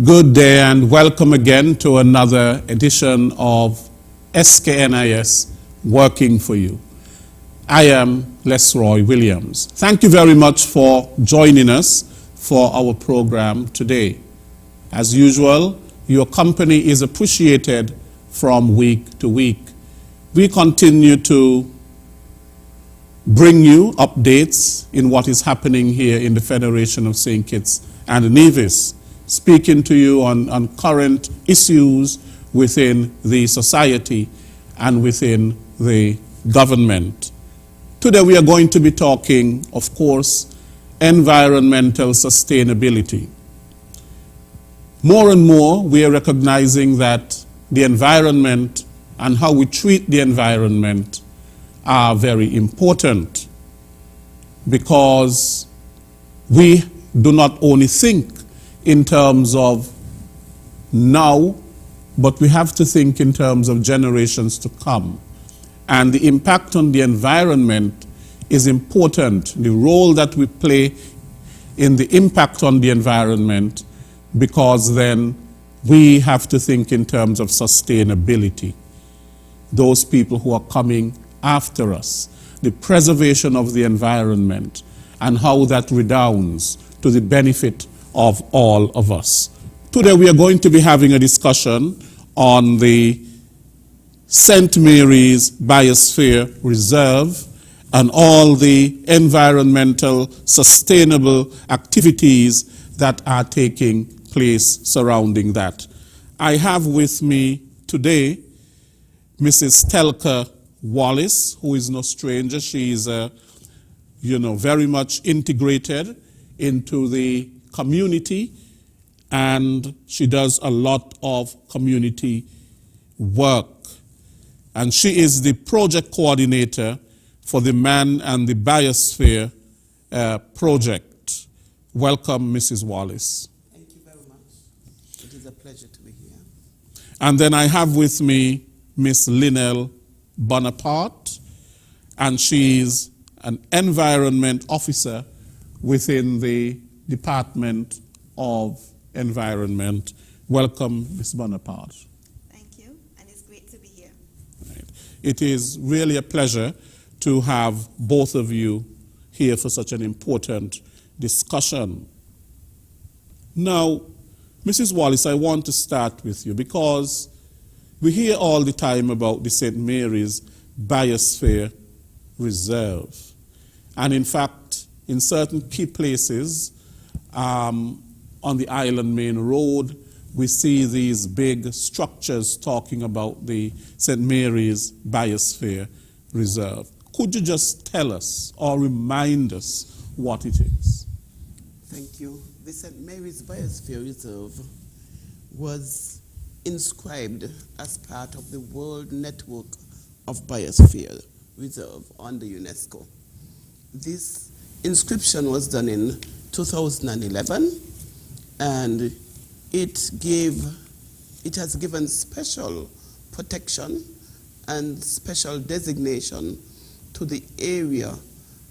Good day and welcome again to another edition of SKNIS Working for You. I am Lesroy Williams. Thank you very much for joining us for our program today. As usual, your company is appreciated from week to week. We continue to bring you updates in what is happening here in the Federation of St. Kitts and Nevis, speaking to you on current issues within the society and within the government. Today we are going to be talking, of course, environmental sustainability. More and more we are recognizing that the environment and how we treat the environment are very important, because we do not only think in terms of now, but we have to think in terms of generations to come. And the impact on the environment is important, the role that we play in the impact on the environment, because then we have to think in terms of sustainability. Those people who are coming after us, the preservation of the environment, and how that redounds to the benefit of all of us. Today we are going to be having a discussion on the St. Mary's Biosphere Reserve and all the environmental sustainable activities that are taking place surrounding that. I have with me today Mrs. Telka Wallace, who is no stranger. She is very much integrated into the community, and she does a lot of community work. And she is the project coordinator for the Man and the Biosphere project. Welcome, Mrs. Wallace. Thank you very much. It is a pleasure to be here. And then I have with me Miss Linnell Bonaparte, and she's an environment officer within the Department of Environment. Welcome, Ms. Bonaparte. Thank you, and it's great to be here. Right. It is really a pleasure to have both of you here for such an important discussion. Now, Mrs. Wallace, I want to start with you because we hear all the time about the St. Mary's Biosphere Reserve. And in fact, in certain key places on the Island Main Road, we see these big structures talking about the St. Mary's Biosphere Reserve. Could you just tell us or remind us what it is? Thank you. The St. Mary's Biosphere Reserve was inscribed as part of the World Network of Biosphere Reserve under UNESCO. This inscription was done in 2011, and it has given special protection and special designation to the area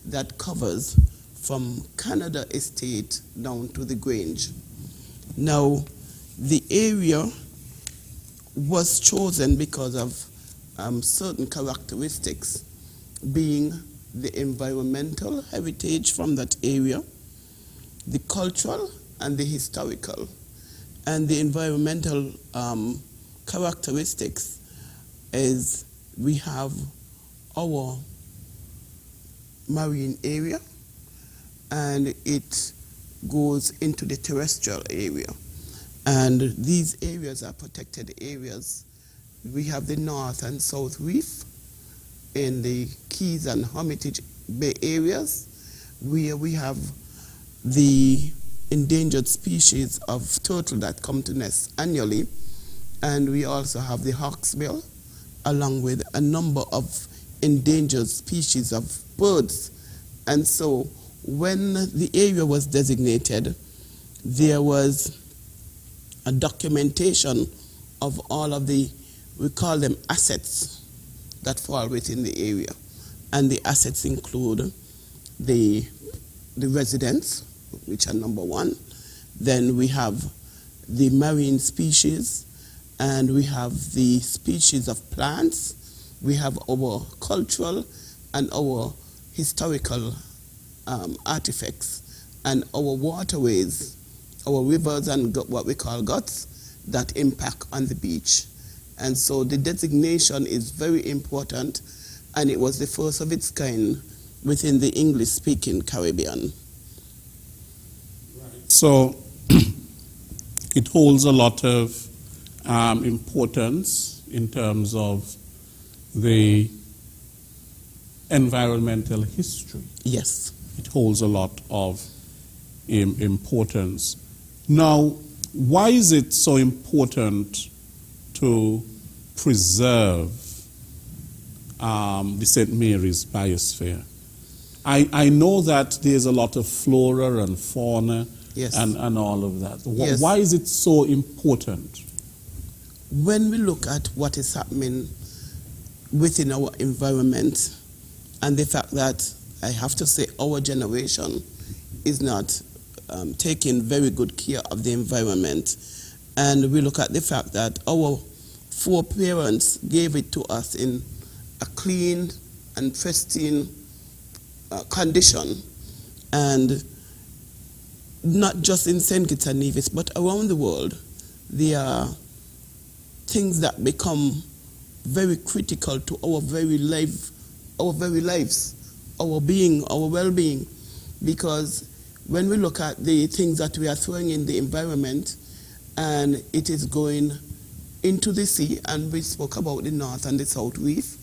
that covers from Canada Estate down to the Grange. Now, the area was chosen because of certain characteristics, being the environmental heritage from that area, the cultural and the historical. And the environmental characteristics is we have our marine area, and it goes into the terrestrial area. And these areas are protected areas. We have the North and South Reef in the Keys and Hermitage Bay areas, where we have the endangered species of turtle that come to nest annually. And we also have the hawksbill, along with a number of endangered species of birds. And so when the area was designated, there was a documentation of all of the, we call them assets, that fall within the area. And the assets include the residents, which are number one. Then we have the marine species, and we have the species of plants. We have our cultural and our historical artifacts, and our waterways, our rivers and what we call guts that impact on the beach. And so the designation is very important, and it was the first of its kind within the English-speaking Caribbean. So it holds a lot of importance in terms of the environmental history. Yes. It holds a lot of importance. Now, why is it so important to preserve the St. Mary's biosphere? I know that there's a lot of flora and fauna, yes, and all of that. Yes. Why is it so important? When we look at what is happening within our environment, and the fact that I have to say our generation is not taking very good care of the environment, and we look at the fact that our foreparents gave it to us in a clean and pristine condition, and not just in St. Kitts and Nevis, but around the world, there are things that become very critical to our very lives, our being, our well-being, because when we look at the things that we are throwing in the environment, and it is going into the sea, and we spoke about the North and the South Reef,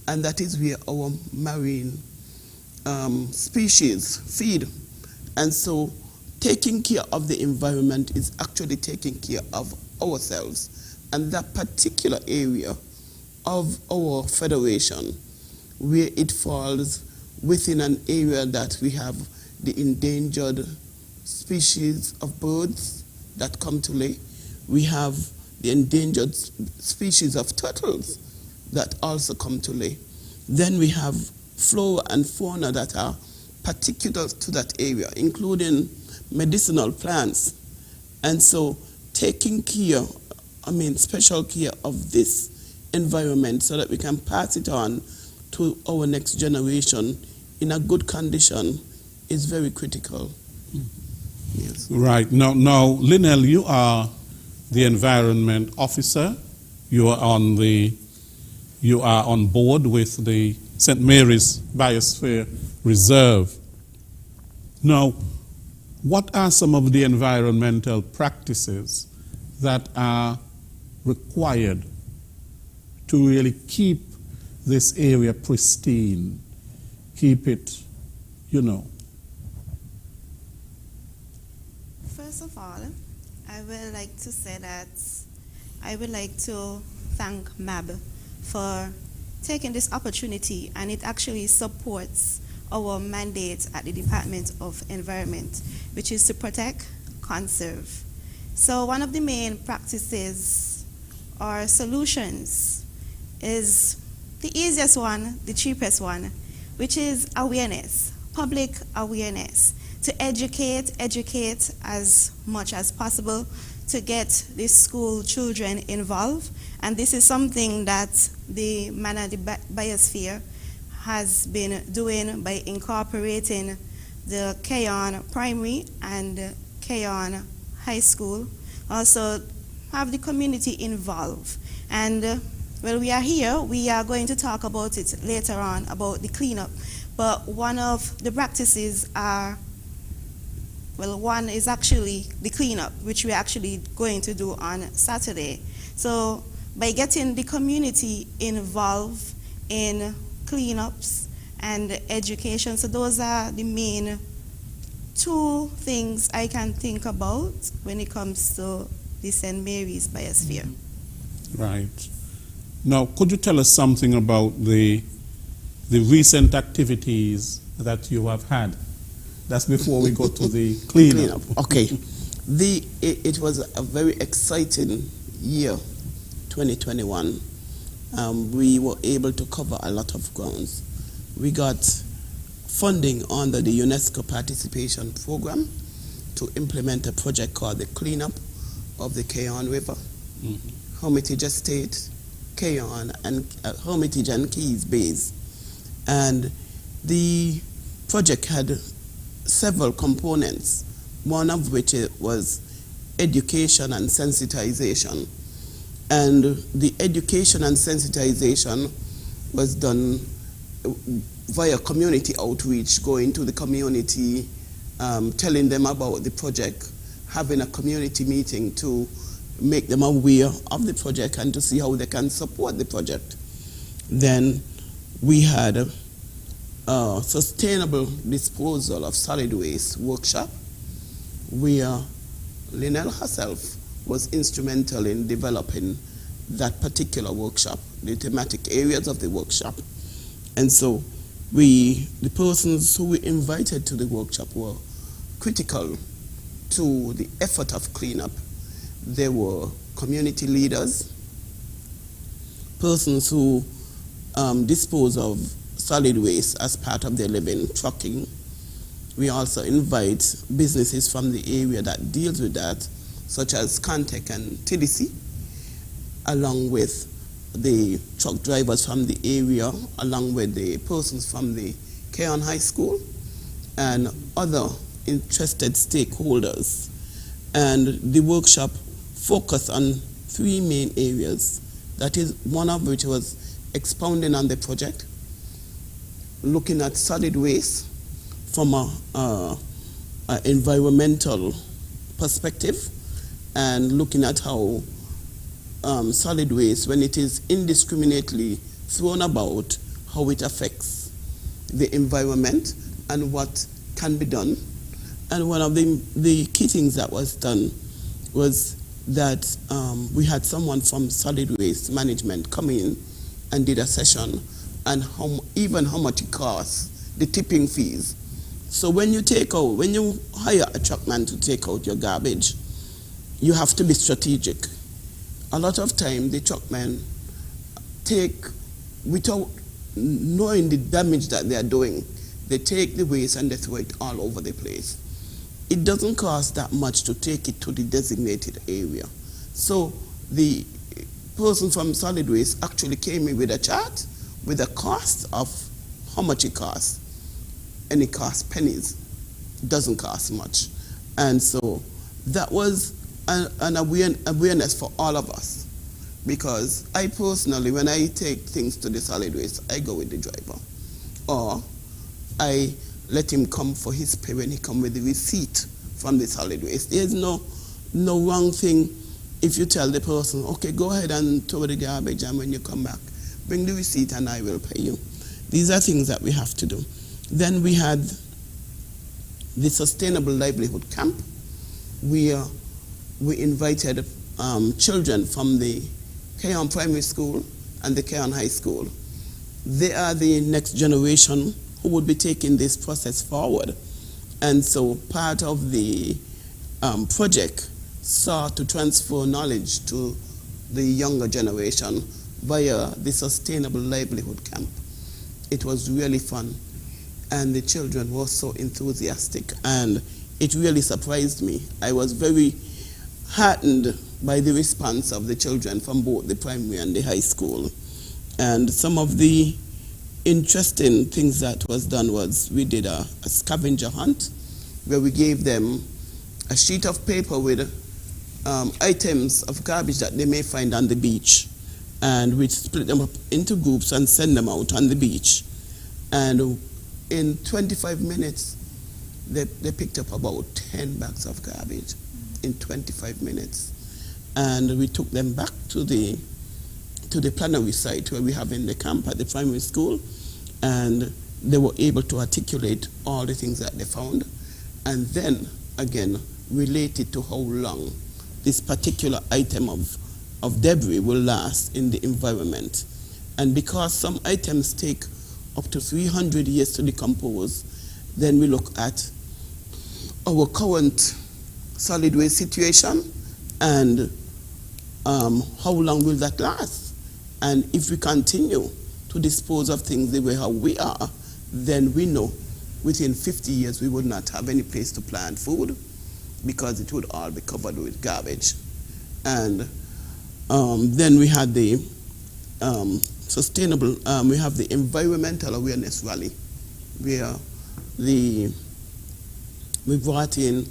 and that is where our marine species feed. And so taking care of the environment is actually taking care of ourselves. And that particular area of our federation, where it falls within an area that we have the endangered species of birds that come to lay, we have the endangered species of turtles that also come to lay. Then we have flora and fauna that are particular to that area, including medicinal plants. And so taking care, special care of this environment so that we can pass it on to our next generation in a good condition is very critical. Yes. Right. Now, Linnell, you are the environment officer. You are on board with the St. Mary's Biosphere Reserve. Now, what are some of the environmental practices that are required to really keep this area pristine, keep it, First of all, I would like to say that I would like to thank MAB for taking this opportunity, and it actually supports our mandate at the Department of Environment, which is to protect, conserve. So one of the main practices or solutions is the easiest one, the cheapest one, which is awareness, public awareness, to educate as much as possible, to get the school children involved. And this is something that the MANA, the Biosphere, has been doing by incorporating the Keon Primary and Keon High School. Also have the community involved. And well, we are here, we are going to talk about it later on, about the cleanup. But one of the practices are, well, one is actually the cleanup, which we're actually going to do on Saturday. So by getting the community involved in cleanups and education, so those are the main two things I can think about when it comes to the St. Mary's Biosphere. Right. Now, could you tell us something about the recent activities that you have had? That's before we go to the cleanup. Okay. It was a very exciting year, 2021. We were able to cover a lot of grounds. We got funding under the UNESCO participation program to implement a project called the cleanup of the Keyon River, Hermitage Estate, Keyon, and Hermitage and Keys Bays. And the project had several components, one of which was education and sensitization. And the education and sensitization was done via community outreach, going to the community, telling them about the project, having a community meeting to make them aware of the project and to see how they can support the project. Then we had a sustainable disposal of solid waste workshop, where Lynelle herself was instrumental in developing that particular workshop, the thematic areas of the workshop. And so the persons who we invited to the workshop were critical to the effort of cleanup. There were community leaders, persons who dispose of solid waste as part of their living, trucking. We also invite businesses from the area that deals with that, such as Contec and TDC, along with the truck drivers from the area, along with the persons from the Keyon High School, and other interested stakeholders. And the workshop focused on 3 main areas. That is, one of which was expounding on the project, looking at solid waste from an environmental perspective, and looking at how solid waste, when it is indiscriminately thrown about, how it affects the environment and what can be done. And one of the key things that was done was that we had someone from solid waste management come in and did a session, and how much it costs, the tipping fees. So when you hire a truckman to take out your garbage, you have to be strategic. A lot of time the truckmen take, without knowing the damage that they are doing, they take the waste and they throw it all over the place. It doesn't cost that much to take it to the designated area. So the person from solid waste actually came in with a chart with a cost of how much it costs. And it costs pennies. It doesn't cost much. And so that was an awareness for all of us. Because I personally, when I take things to the solid waste, I go with the driver. Or I let him come for his pay when he come with the receipt from the solid waste. There's no wrong thing if you tell the person, okay, go ahead and throw the garbage, and when you come back, bring the receipt and I will pay you. These are things that we have to do. Then we had the Sustainable Livelihood Camp, where we invited children from the Keyon Primary School and the Keyon High School. They are the next generation who would be taking this process forward. And so part of the project sought to transfer knowledge to the younger generation via the Sustainable Livelihood Camp. It was really fun, and the children were so enthusiastic, and it really surprised me. I was very heartened by the response of the children from both the primary and the high school. And some of the interesting things that was done was we did a scavenger hunt, where we gave them a sheet of paper with items of garbage that they may find on the beach, and we split them up into groups and send them out on the beach. And in 25 minutes, they picked up about 10 bags of garbage in 25 minutes. And we took them back to the plenary site where we have in the camp at the primary school, and they were able to articulate all the things that they found, and then again related to how long this particular item of debris will last in the environment. And because some items take up to 300 years to decompose, then we look at our current solid waste situation and how long will that last? And if we continue to dispose of things the way how we are, then we know within 50 years we would not have any place to plant food, because it would all be covered with garbage. And then we had the we have the environmental awareness rally, where we brought in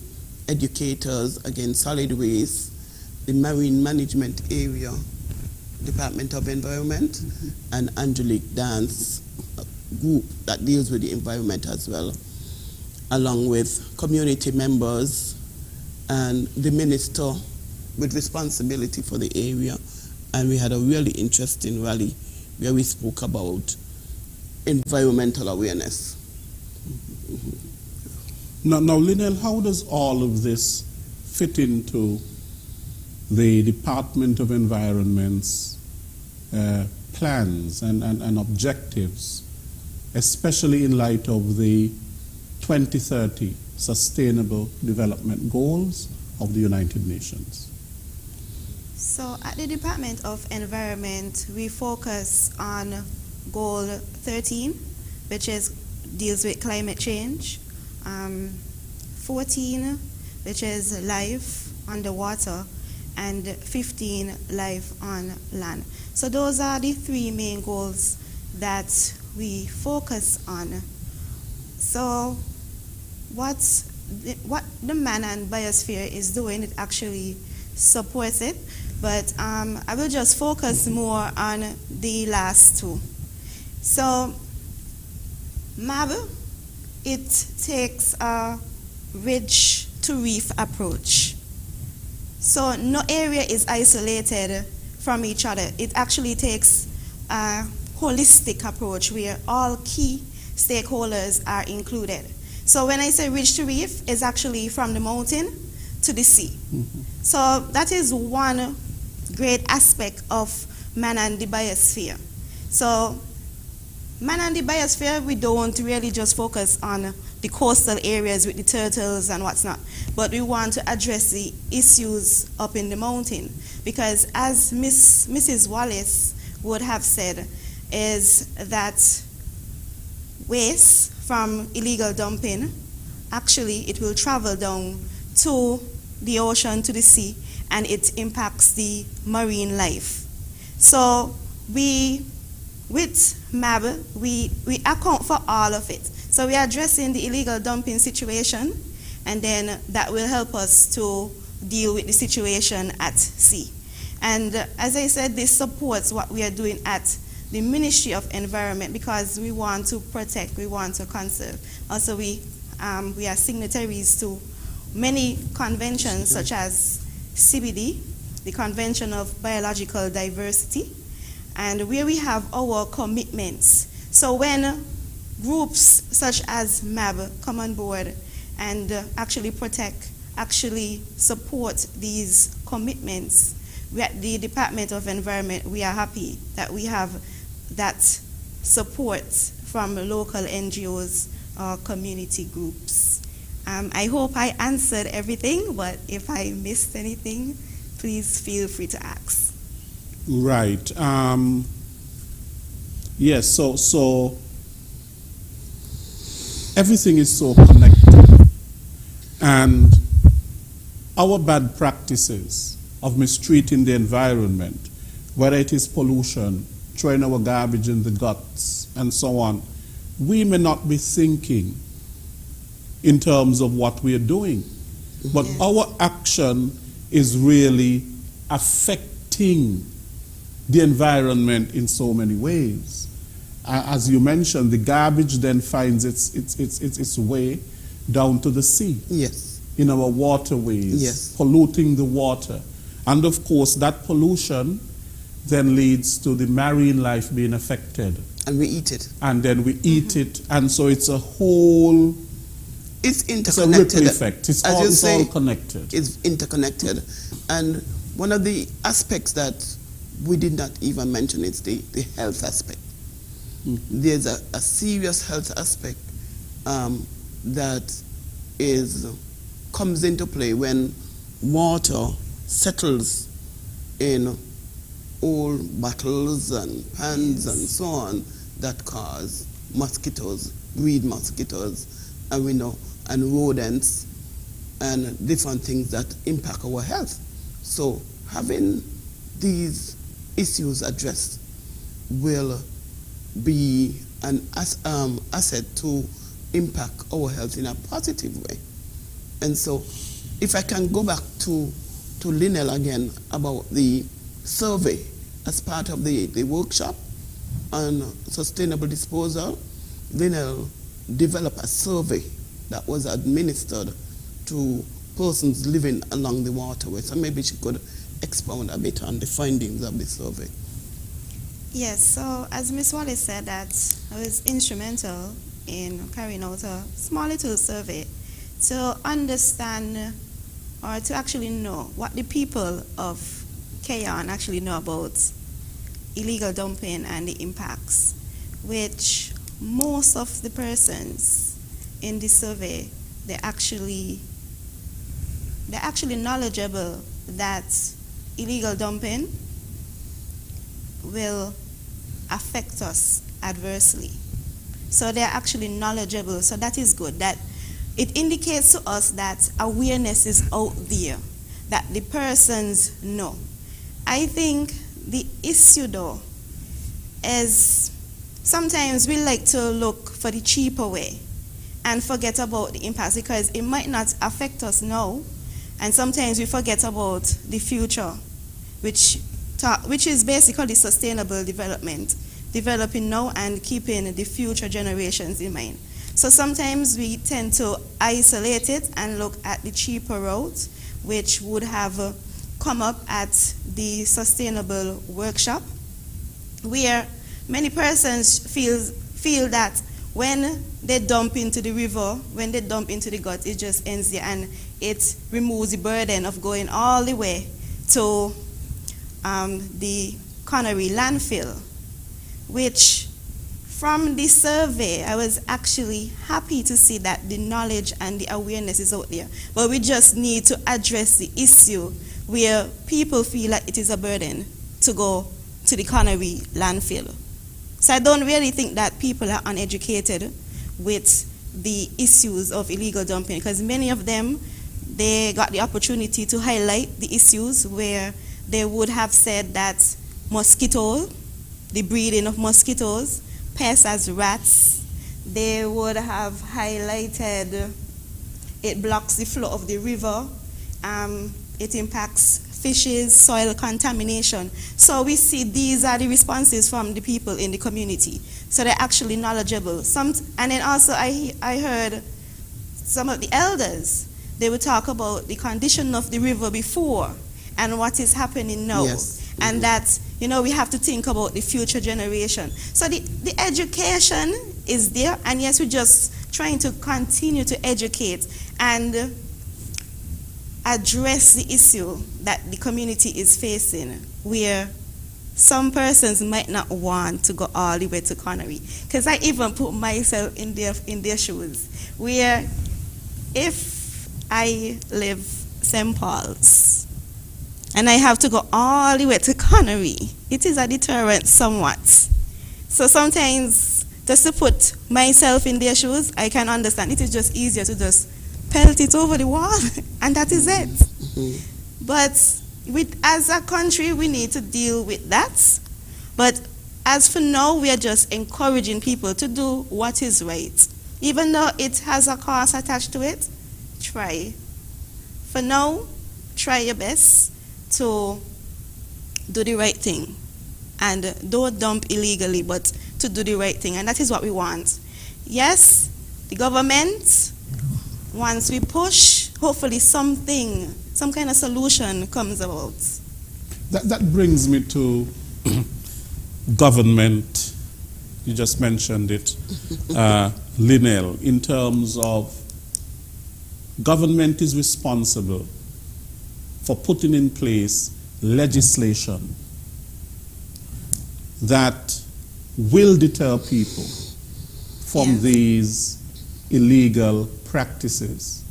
educators against solid waste, the marine management area, Department of Environment, and Angelique Dance group that deals with the environment as well, along with community members and the minister with responsibility for the area. And we had a really interesting rally where we spoke about environmental awareness. Now, Linnell, how does all of this fit into the Department of Environment's plans and objectives, especially in light of the 2030 Sustainable Development Goals of the United Nations? So at the Department of Environment, we focus on Goal 13, which deals with climate change, 14, which is life underwater, and 15, life on land. So those are the three main goals that we focus on. So what the Man and Biosphere is doing, it actually supports it, but I will just focus more on the last two. So MAB, it takes a ridge to reef approach. So no area is isolated from each other. It actually takes a holistic approach where all key stakeholders are included. So when I say ridge to reef, it's actually from the mountain to the sea. Mm-hmm. So that is one great aspect of Man and the Biosphere. So Man and the Biosphere, we don't really just focus on the coastal areas with the turtles and what's not, but we want to address the issues up in the mountain, because as Mrs. Wallace would have said, is that waste from illegal dumping, actually it will travel down to the ocean, to the sea, and it impacts the marine life. So with MAB, we account for all of it. So we are addressing the illegal dumping situation, and then that will help us to deal with the situation at sea. And as I said, this supports what we are doing at the Ministry of Environment, because we want to protect, we want to conserve. Also, we are signatories to many conventions, such as CBD, the Convention of Biological Diversity, and where we have our commitments. So when groups such as MAB come on board and actually protect, actually support these commitments, we at the Department of Environment, we are happy that we have that support from local NGOs or community groups. I hope I answered everything, but if I missed anything, please feel free to ask. Right. Yes, so everything is so connected, and our bad practices of mistreating the environment, whether it is pollution, throwing our garbage in the guts, and so on, we may not be thinking in terms of what we are doing, but Yes. our action is really affecting the environment in so many ways. As you mentioned, the garbage then finds its way down to the sea. Yes. In our waterways, Yes. polluting the water. And of course, that pollution then leads to the marine life being affected. And we eat it. And then we eat it. And so it's a whole, It's it's a interconnected. ripple effect. It's all connected. It's interconnected. And one of the aspects that we did not even mention is the health aspect. Mm-hmm. There's a serious health aspect that comes into play when water settles in old bottles and pans and so on, that cause mosquitoes, breed mosquitoes, and we know, and rodents, and different things that impact our health. So having these issues addressed will be an asset to impact our health in a positive way. And so if I can go back to Linnell again about the survey as part of the workshop on sustainable disposal, Linnell developed a survey that was administered to persons living along the waterway. So maybe she could expound a bit on the findings of the survey. Yes, so as Ms. Wallace said, that I was instrumental in carrying out a small little survey to understand or to actually know what the people of Keyon actually know about illegal dumping and the impacts, which most of the persons in the survey, they're actually knowledgeable that illegal dumping will affect us adversely. So they're actually knowledgeable, so that is good. That it indicates to us that awareness is out there, that the persons know. I think the issue though is sometimes we like to look for the cheaper way and forget about the impacts, because it might not affect us now, and sometimes we forget about the future, which is basically sustainable development, developing now and keeping the future generations in mind. So sometimes we tend to isolate it and look at the cheaper route, which would have come up at the sustainable workshop, where many persons feel that when they dump into the river, when they dump into the gut, it just ends there, and it removes the burden of going all the way to the Connery landfill, which from the survey, I was actually happy to see that the knowledge and the awareness is out there. But we just need to address the issue where people feel like it is a burden to go to the Connery landfill. So I don't really think that people are uneducated with the issues of illegal dumping, because many of them, they got the opportunity to highlight the issues where they would have said that mosquito, the breeding of mosquitoes, pests as rats, they would have highlighted it blocks the flow of the river, it impacts fishes, soil contamination. So we see these are the responses from the people in the community. So they're actually knowledgeable. And then also I heard some of the elders, they would talk about the condition of the river before and what is happening now. Yes. And that, we have to think about the future generation. So the education is there, and yes, we're just trying to continue to educate and address the issue that the community is facing, where some persons might not want to go all the way to Connery. Because I even put myself in their shoes, where if I live St. Paul's, and I have to go all the way to Connery, it is a deterrent somewhat. So sometimes, just to put myself in their shoes, I can understand. It is just easier to just pelt it over the wall, and that is it. Mm-hmm. But as a country, we need to deal with that. But as for now, we are just encouraging people to do what is right. Even though it has a cost attached to it, try. For now, try your best to do the right thing, and don't dump illegally, but to do the right thing, and that is what we want. Yes, the government, once we push, hopefully some kind of solution comes about. That brings me to government. You just mentioned it, Linnell, in terms of government is responsible for putting in place legislation that will deter people from these illegal practices,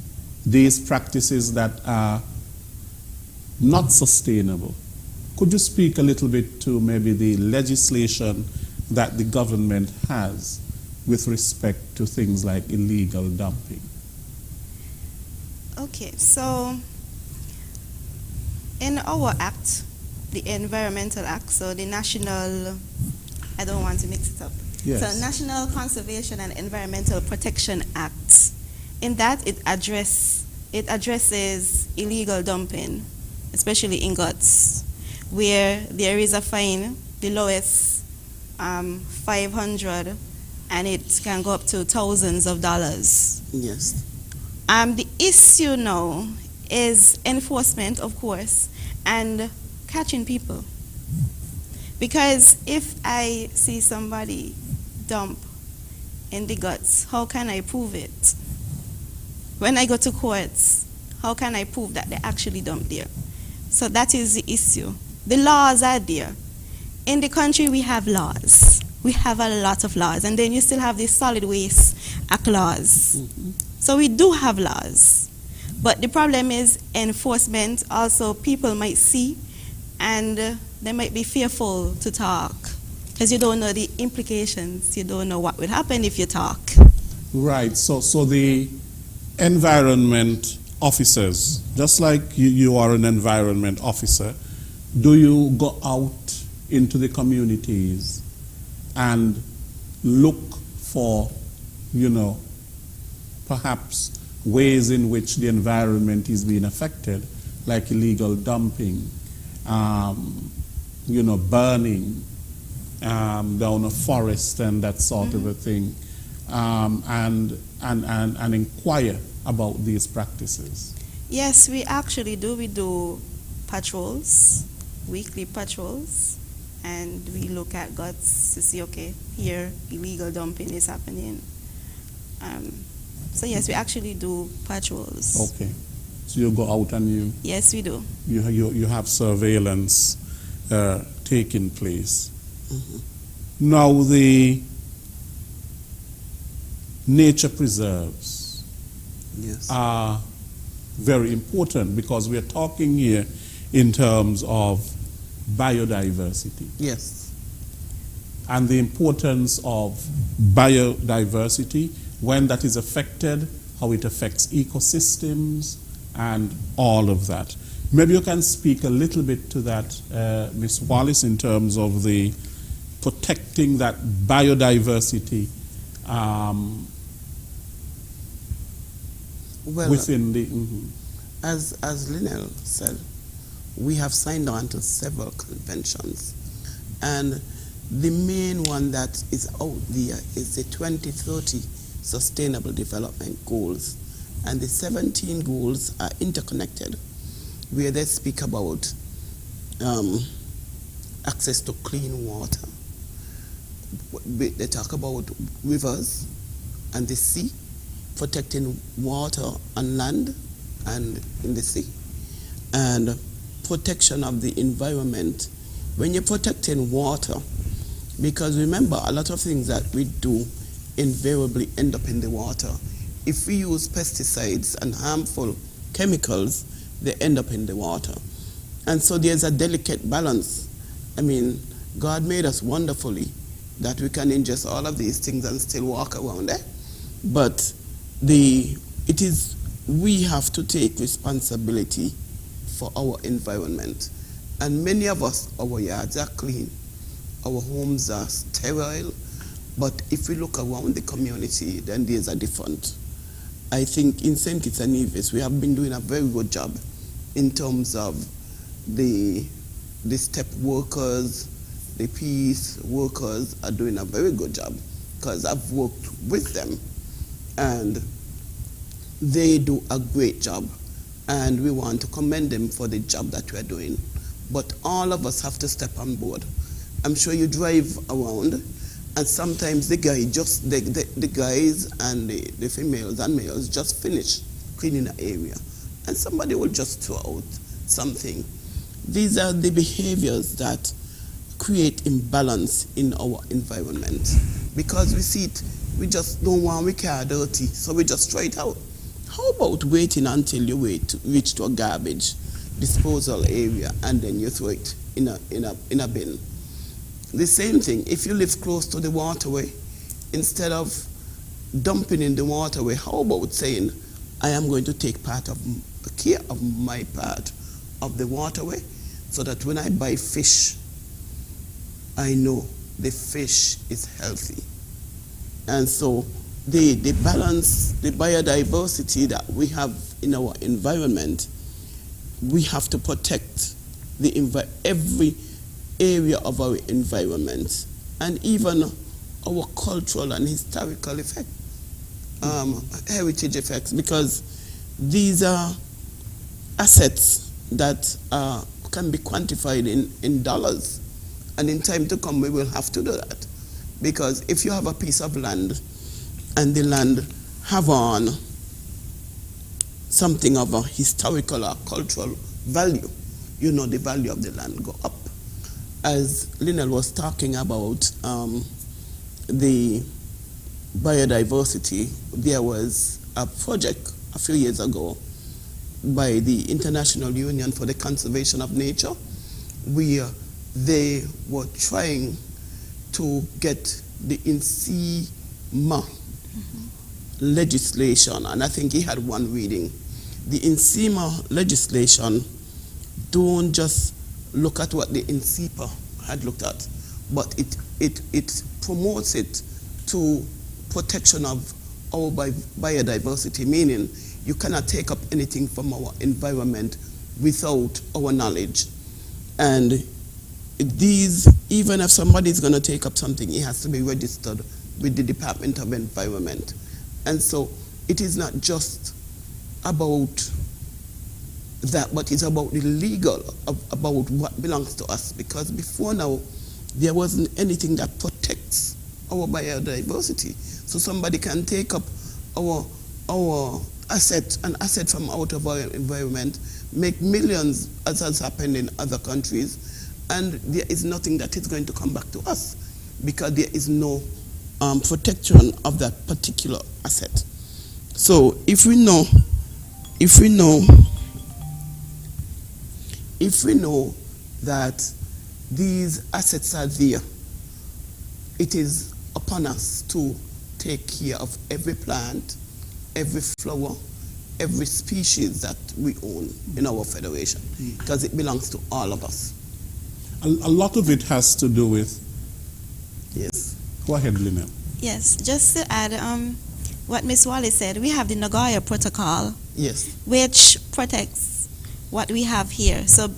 these practices that are not sustainable. Could you speak a little bit to maybe the legislation that the government has with respect to things like illegal dumping? Okay, so In our act, the Environmental Act, so the National, I don't want to mix it up. Yes. So National Conservation and Environmental Protection Act. In that, it addresses illegal dumping, especially ingots, where there is a fine, the lowest 500, and it can go up to thousands of dollars. Yes. The issue now is enforcement, of course, and catching people. Because if I see somebody dump in the guts, how can I prove it? When I go to courts, how can I prove that they actually dumped there? So that is the issue. The laws are there. In the country, we have laws. We have a lot of laws. And then you still have the Solid Waste Act laws. Mm-hmm. So we do have laws. But the problem is enforcement. Also, people might see and they might be fearful to talk because you don't know the implications. You don't know what would happen if you talk. Right. So the environment officers, just like you are an environment officer, do you go out into the communities and look for, perhaps ways in which the environment is being affected, like illegal dumping, burning down a forest and that sort of a thing, and inquire about these practices? Yes, we actually do. We do patrols, weekly patrols, and we look at guts to see, okay, here illegal dumping is happening. So yes, we actually do patrols. Okay. So you go out and Yes, we do. you have surveillance taking place. Mm-hmm. Now the nature preserves Yes. are very important because we are talking here in terms of biodiversity Yes. and the importance of biodiversity, when that is affected, how it affects ecosystems and all of that. Maybe you can speak a little bit to that, Ms. Wallace, in terms of the protecting that biodiversity Well, within the... as Linnell said, we have signed on to several conventions, and the main one that is out there is the 2030 Sustainable Development Goals, and the 17 goals are interconnected, where they speak about access to clean water. They talk about rivers and the sea, protecting water on land and in the sea, and protection of the environment. When you're protecting water, because remember, a lot of things that we do invariably end up in the water. If we use pesticides and harmful chemicals, they end up in the water. And so there's a delicate balance. I mean, God made us wonderfully that we can ingest all of these things and still walk around there. But we have to take responsibility for our environment. And many of us, our yards are clean, our homes are sterile, but if we look around the community, then there's a different. I think in St. Kitts and Nevis, we have been doing a very good job in terms of the step workers, the peace workers are doing a very good job, because I've worked with them and they do a great job, and we want to commend them for the job that we're doing. But all of us have to step on board. I'm sure you drive around, and sometimes the guys and the females and males just finish cleaning an area, and somebody will just throw out something. These are the behaviors that create imbalance in our environment, because we see it, we just don't want our car dirty, so we just throw it out. How about waiting until you reach to a garbage disposal area and then you throw it in a bin? The same thing, if you live close to the waterway, instead of dumping in the waterway, how about saying, I am going to take care of my part of the waterway, so that when I buy fish, I know the fish is healthy. And so the balance, the biodiversity that we have in our environment, we have to protect every area of our environment, and even our cultural and historical effect, heritage effects, because these are assets that can be quantified in dollars, and in time to come we will have to do that, because if you have a piece of land and the land have on something of a historical or cultural value, you know the value of the land go up. As Lynell was talking about the biodiversity, there was a project a few years ago by the International Union for the Conservation of Nature, where they were trying to get the NCMA legislation, and I think he had one reading. The NCMA legislation don't just look at what the NCPA had looked at, but it promotes it to protection of our biodiversity, meaning you cannot take up anything from our environment without our knowledge. And these, even if somebody is going to take up something, it has to be registered with the Department of Environment. And so it is not just about that, but it's about the legal, about what belongs to us. Because before now, there wasn't anything that protects our biodiversity. So somebody can take up our asset, an asset from out of our environment, make millions, as has happened in other countries, and there is nothing that is going to come back to us because there is no protection of that particular asset. So if we know that these assets are there, it is upon us to take care of every plant, every flower, every species that we own in our federation, because it belongs to all of us. A lot of it has to do with... Yes. Go ahead, Lynell. Yes, just to add what Ms. Wally said, we have the Nagoya Protocol, yes, which protects what we have here. So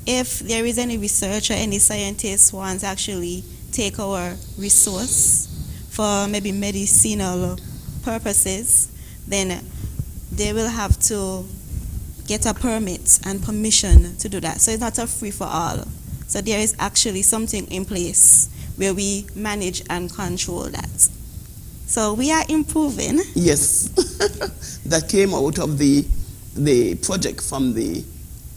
if there is any research or any scientist wants to actually take our resource for maybe medicinal purposes, then they will have to get a permit and permission to do that. So it's not a free for all. So there is actually something in place where we manage and control that. So we are improving. Yes. That came out of the project from the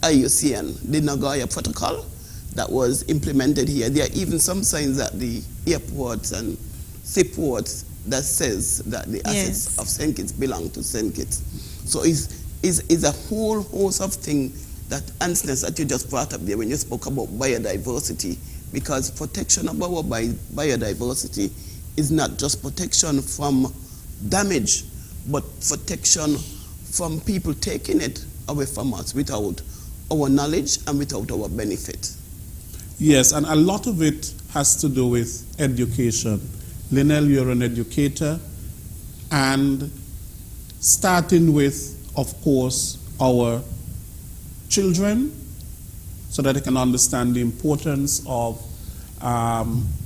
IUCN, the Nagoya Protocol, that was implemented here. There are even some signs at the airports and seaports that says that the assets of St. Kitts belong to St. Kitts. So it's a whole host of things that answers that you just brought up there when you spoke about biodiversity, because protection of our biodiversity is not just protection from damage, but protection from people taking it away from us without our knowledge and without our benefit. Yes, and a lot of it has to do with education. Lynell, you're an educator, and starting with, of course, our children, so that they can understand the importance of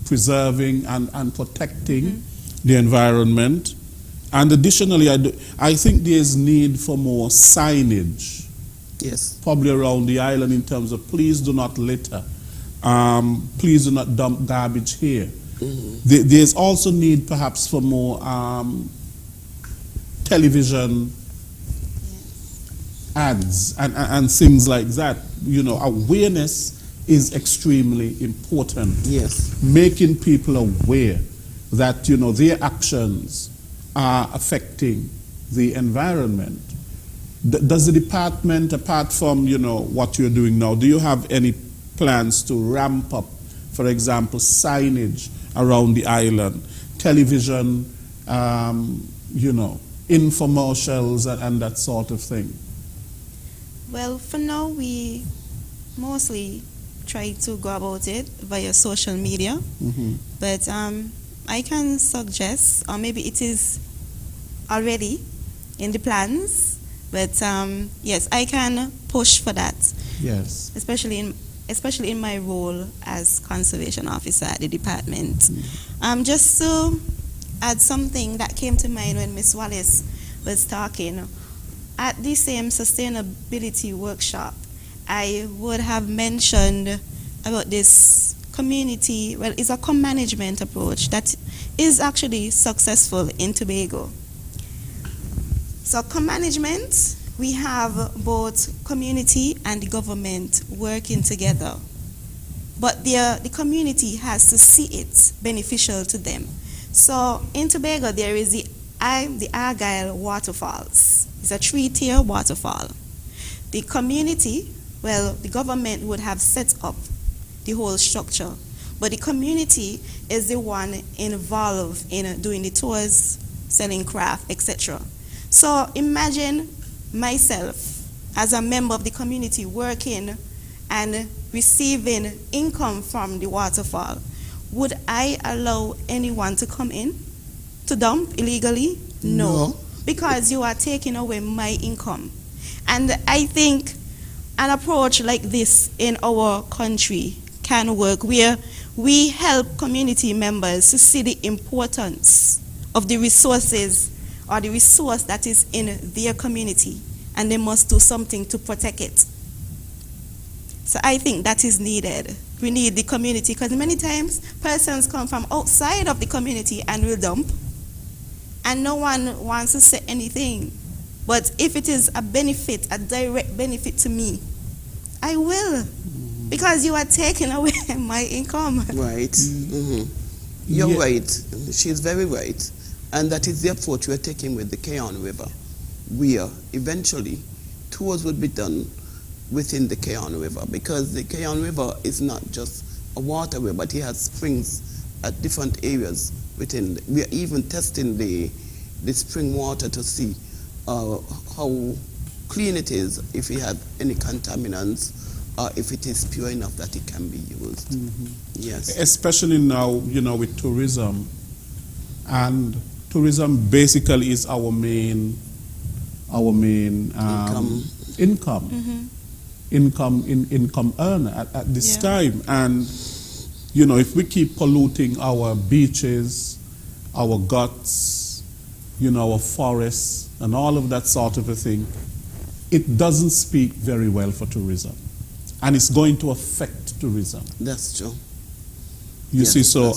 preserving and protecting the environment. And additionally, I think there's need for more signage. Yes. Probably around the island in terms of please do not litter, please do not dump garbage here. There's also need perhaps for more television ads and things like that. You know, awareness is extremely important. Yes. Making people aware that, you know, their actions are affecting the environment. Does the department, apart from, you know, what you're doing now, do you have any plans to ramp up, for example, signage around the island, television, you know, infomercials and that sort of thing? Well, for now, we mostly try to go about it via social media. But I can suggest, or maybe it is already in the plans, but yes, I can push for that. Yes. Especially in my role as conservation officer at the department. Just to add something that came to mind when Ms. Wallace was talking, at the same sustainability workshop, I would have mentioned about this community, well, it's a co-management approach that is actually successful in Tobago. So co-management, we have both community and the government working together. But the community has to see it beneficial to them. So in Tobago, there is the Argyle waterfalls. It's a 3-tier waterfall. The community, well, the government would have set up the whole structure, but the community is the one involved in doing the tours, selling craft, etc. So imagine myself as a member of the community working and receiving income from the waterfall. Would I allow anyone to come in to dump illegally? No. Because you are taking away my income. And I think an approach like this in our country can work, where we help community members to see the importance of the resources or the resource that is in their community, and they must do something to protect it. So I think that is needed. We need the community, because many times persons come from outside of the community and will dump, and no one wants to say anything. But if it is a benefit, a direct benefit to me, I will, because you are taking away my income. Right. You're right. She's very right. And that is the approach we're taking with the Keon River, where eventually tours would be done within the Keon River, because the Keon River is not just a waterway, but it has springs at different areas within. We are even testing the spring water to see how clean it is, if it has any contaminants, or if it is pure enough that it can be used. Yes. Especially now, with tourism, and tourism basically is our main income earner at this time. And if we keep polluting our beaches, our guts, our forests, and all of that sort of a thing, it doesn't speak very well for tourism, and it's going to affect tourism. That's true. You see, so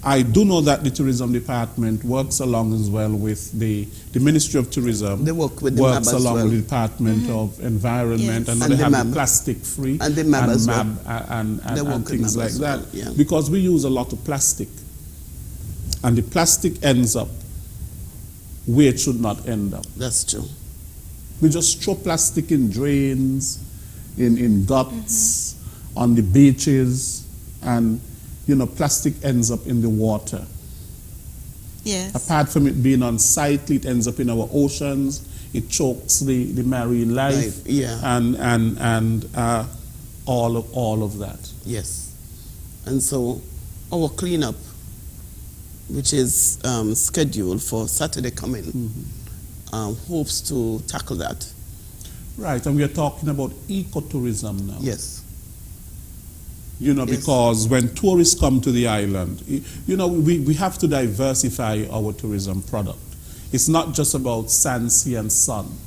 I do know that the tourism department works along as well with the Ministry of Tourism. They work with the works MAB as along well. with the Department of Environment, and they have the plastic free and the MAB as well. and things like that. Well, yeah. Because we use a lot of plastic, and the plastic ends up where it should not end up. That's true. We just throw plastic in drains, in guts, on the beaches, and plastic ends up in the water. Yes. Apart from it being unsightly, it ends up in our oceans. It chokes the marine life, and all of that. Yes. And so our cleanup, which is scheduled for Saturday coming, hopes to tackle that. Right, and we are talking about ecotourism now. Yes. Because when tourists come to the island, we have to diversify our tourism product. It's not just about sand, sea, and sun.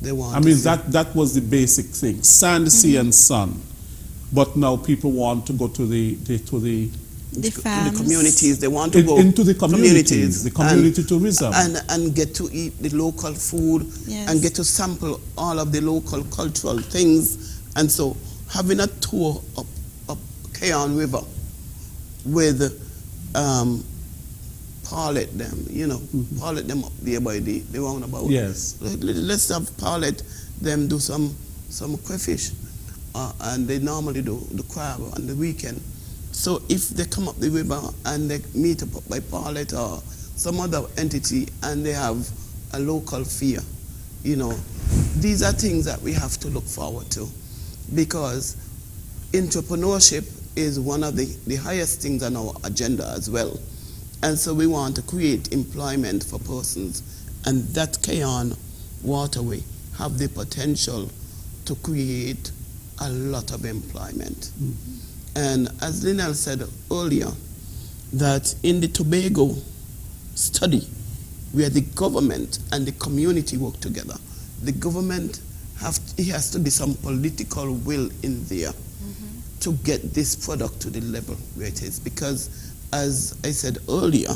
That was the basic thing: sand, sea, and sun. But now people want to go to the communities. They want to go into the communities, the community tourism, and get to eat the local food, and get to sample all of the local cultural things. And so having a tour up Keon River with Paulet them, Paulet them up there by the roundabout. Yes. Let's have Paulet them do some crayfish, and they normally do the crab on the weekend. So if they come up the river and they meet up by Paulet or some other entity and they have a local fair, these are things that we have to look forward to. because entrepreneurship is one of the highest things on our agenda as well. And so we want to create employment for persons, and that Keyon waterway have the potential to create a lot of employment. And as Lynell said earlier, that in the Tobago study, where the government and the community work together, the government it has to be some political will in there to get this product to the level where it is. Because, as I said earlier,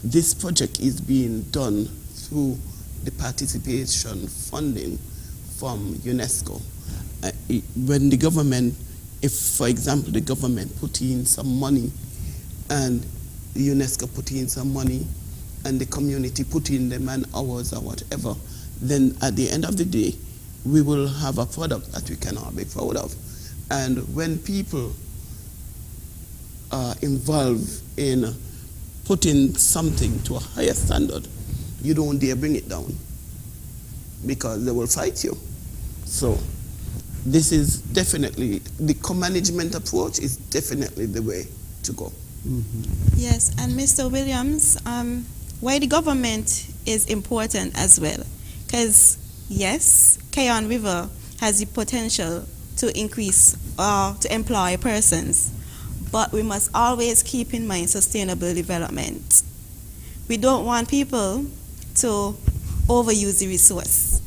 this project is being done through the participation funding from UNESCO. When the government, if for example the government put in some money and the UNESCO put in some money and the community put in the man hours or whatever, then at the end of the day, we will have a product that we can all be proud of. And when people are involved in putting something to a higher standard, you don't dare bring it down because they will fight you. So this is definitely, the co-management approach is definitely the way to go. Yes, and Mr. Williams, why the government is important as well. Because yes, Keyon River has the potential to increase or to employ persons, but we must always keep in mind sustainable development. We don't want people to overuse the resource,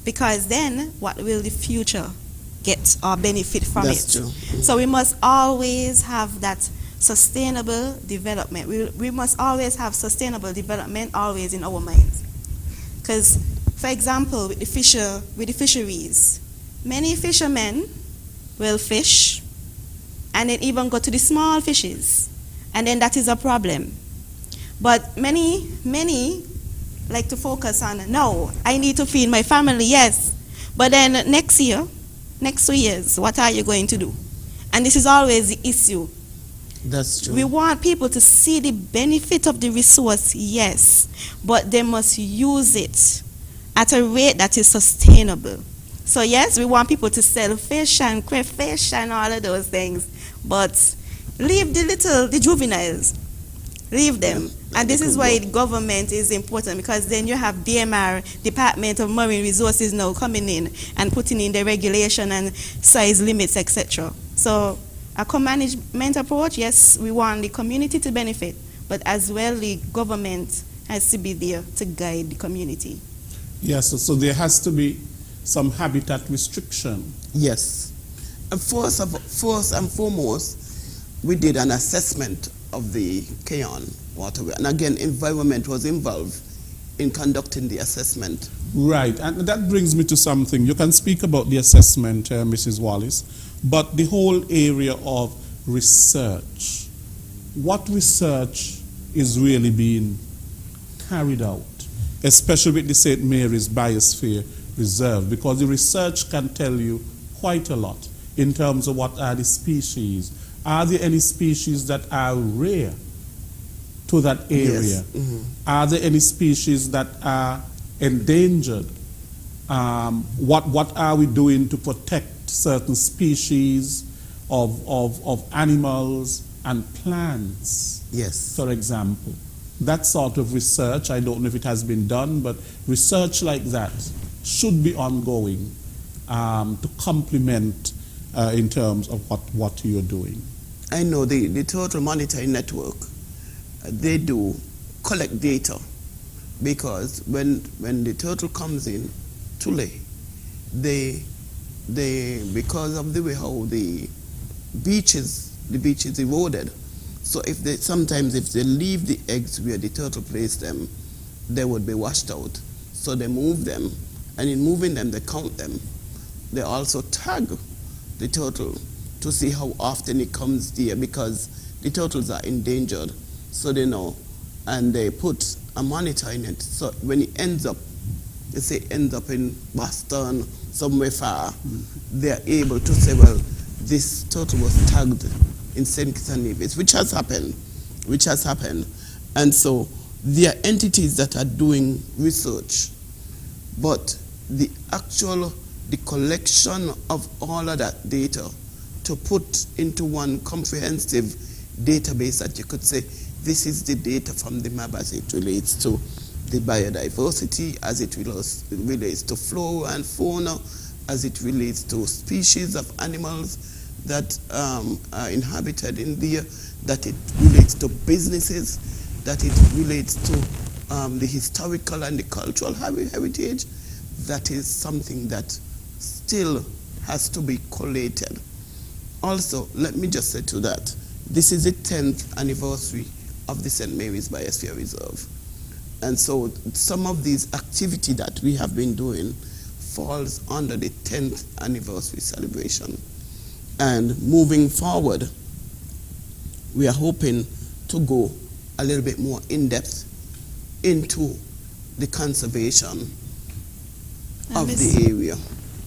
because then what will the future get or benefit from That's it? true. So we must always have that sustainable development. We must always have sustainable development always in our minds. Because, for example, with the fisheries, many fishermen will fish and then even go to the small fishes, and then that is a problem. But many like to focus on, no, I need to feed my family, yes, but then next 2 years, what are you going to do? And this is always the issue. That's true. We want people to see the benefit of the resource, yes, but they must use it at a rate that is sustainable. So yes, we want people to sell fish and crayfish and all of those things, but leave the juveniles, leave them. And this is why the government is important, because then you have DMR, Department of Marine Resources, now coming in and putting in the regulation and size limits, etc. So a co-management approach, yes, we want the community to benefit, but as well the government has to be there to guide the community. Yes, so there has to be some habitat restriction. Yes. And first and foremost, we did an assessment of the Keyon waterway. And again, environment was involved in conducting the assessment. Right, and that brings me to something. You can speak about the assessment, Mrs. Wallace, but the whole area of research. What research is really being carried out, especially with the St. Mary's Biosphere Reserve, because the research can tell you quite a lot in terms of what are the species. Are there any species that are rare to that area? Yes. Are there any species that are endangered? What are we doing to protect certain species of animals and plants? Yes. For example, that sort of research, I don't know if it has been done, but research like that should be ongoing to complement in terms of what you're doing. I know the Total Monitoring Network, they do collect data, because when the turtle comes in to lay, they because of the way how the beach is eroded, so sometimes if they leave the eggs where the turtle placed them, they would be washed out. So they move them, and in moving them, they count them. They also tag the turtle to see how often it comes there, because the turtles are endangered, so they know, and they put a monitor in it. So when it ends up, they say ends up in Boston, somewhere far, they're able to say, well, this turtle was tagged in St. Kitts and Nevis, which has happened. And so there are entities that are doing research, but the actual the collection of all of that data to put into one comprehensive database that you could say, this is the data from the map as it relates to the biodiversity, as it relates to flora and fauna, as it relates to species of animals that are inhabited in there, that it relates to businesses, that it relates to the historical and the cultural heritage. That is something that still has to be collated. Also, let me just say to that, this is the 10th anniversary of the St. Mary's Biosphere Reserve. And so some of these activity that we have been doing falls under the 10th anniversary celebration. And moving forward, we are hoping to go a little bit more in depth into the conservation of the area.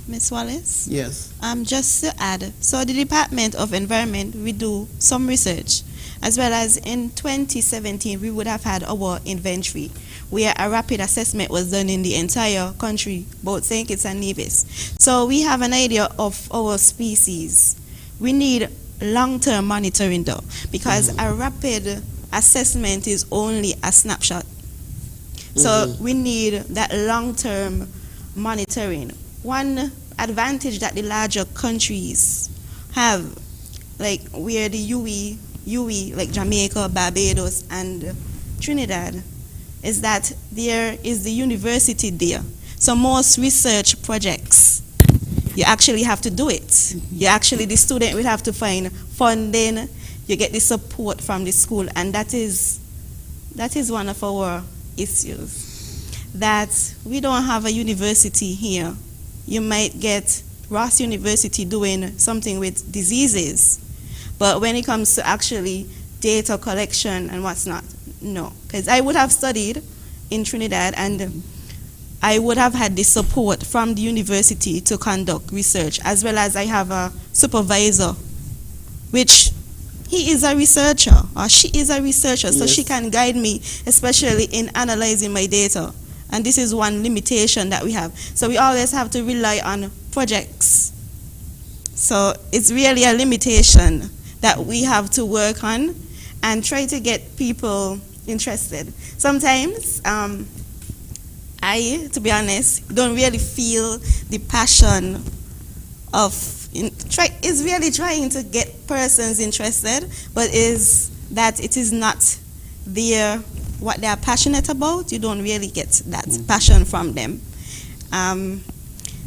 Ms. Wallace? Yes. Just to add, so the Department of Environment, we do some research, as well as in 2017, we would have had our inventory, where a rapid assessment was done in the entire country, both St. Kitts and Nevis. So we have an idea of our species. We need long-term monitoring though, because a rapid assessment is only a snapshot. So we need that long-term monitoring. One advantage that the larger countries have, like where the UE, like Jamaica, Barbados, and Trinidad, is that there is the university there. So most research projects, you actually have to do it. You actually, the student will have to find funding, you get the support from the school, and that is one of our issues, that we don't have a university here. You might get Ross University doing something with diseases, but when it comes to actually data collection and what's not, no. Because I would have studied in Trinidad and I would have had the support from the university to conduct research, as well as I have a supervisor, which he is a researcher or she is a researcher, so she can guide me, especially in analyzing my data. And this is one limitation that we have. So we always have to rely on projects. So it's really a limitation that we have to work on and try to get people interested. Sometimes I, to be honest, don't really feel the passion of, is really trying to get persons interested, but is that it is not what they are passionate about. You don't really get that passion from them.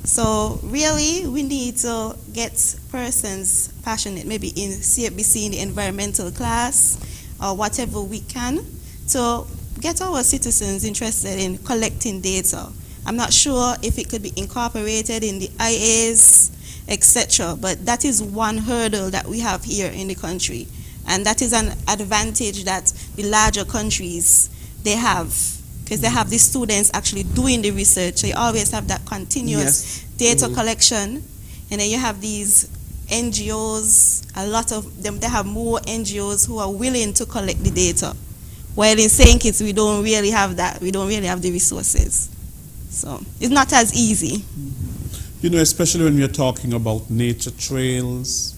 So really, we need to get persons passionate, maybe in CFBC, in the environmental class, or whatever we can, to get our citizens interested in collecting data. I'm not sure if it could be incorporated in the IAs, etc., but that is one hurdle that we have here in the country. And that is an advantage that the larger countries, they have, because they have the students actually doing the research. They always have that continuous data collection. And then you have these NGOs, a lot of them, they have more NGOs who are willing to collect the data. While in St. Kitts, we don't really have that. We don't really have the resources. So it's not as easy. You know, especially when we're talking about nature trails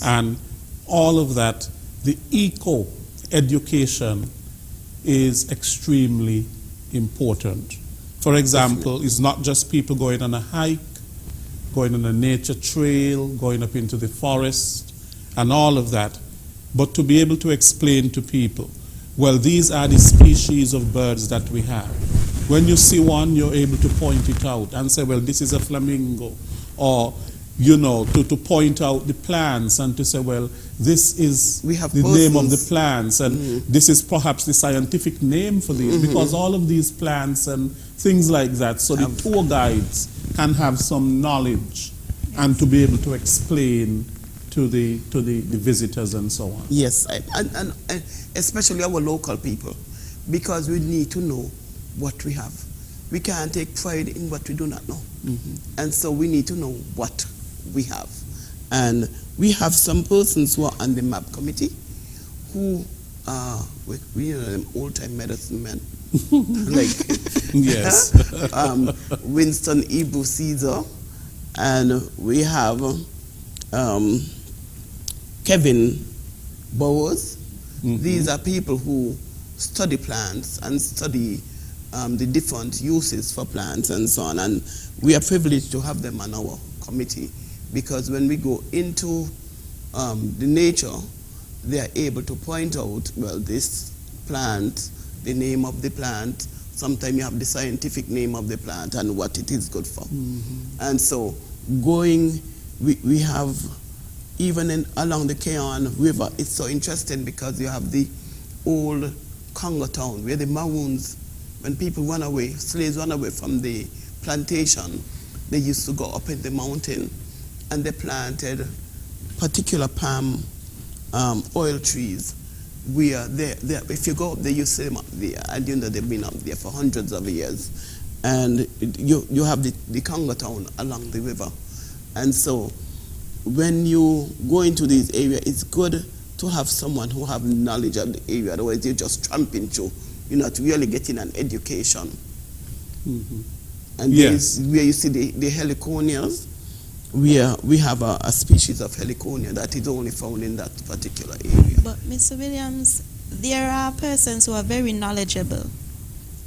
and all of that, the eco-education is extremely important. For example, it's not just people going on a hike, going on a nature trail, going up into the forest, and all of that, but to be able to explain to people, well, these are the species of birds that we have. When you see one, you're able to point it out and say, well, this is a flamingo, or you know, to point out the plants and to say, well, this is the name of the plants, and this is perhaps the scientific name for these, because all of these plants and things like that, so the tour guides can have some knowledge and to be able to explain to the visitors and so on. Yes, and especially our local people, because we need to know what we have. We can't take pride in what we do not know. And so we need to know what we have. And we have some persons who are on the MAP committee who are, we are them old-time medicine men. Like Winston Ibu Caesar And we have Kevin Bowers. These are people who study plants and study the different uses for plants and so on. And we are privileged to have them on our committee, because when we go into the nature, they are able to point out, well, this plant, the name of the plant, sometimes you have the scientific name of the plant and what it is good for. And so we have, even along the Keon River, it's so interesting because you have the old Congo town where the Maroons, when people run away, slaves run away from the plantation, they used to go up in the mountain and they planted particular palm oil trees. If you go up there, you see them up there, and you know they've been up there for hundreds of years. And you have the Congo town along the river. And so when you go into these areas, it's good to have someone who have knowledge of the area, otherwise you're just tramping through. You're not really getting an education. And Yes. where you see the heliconias, we have a species of heliconia that is only found in that particular area. But Mr. Williams, there are persons who are very knowledgeable.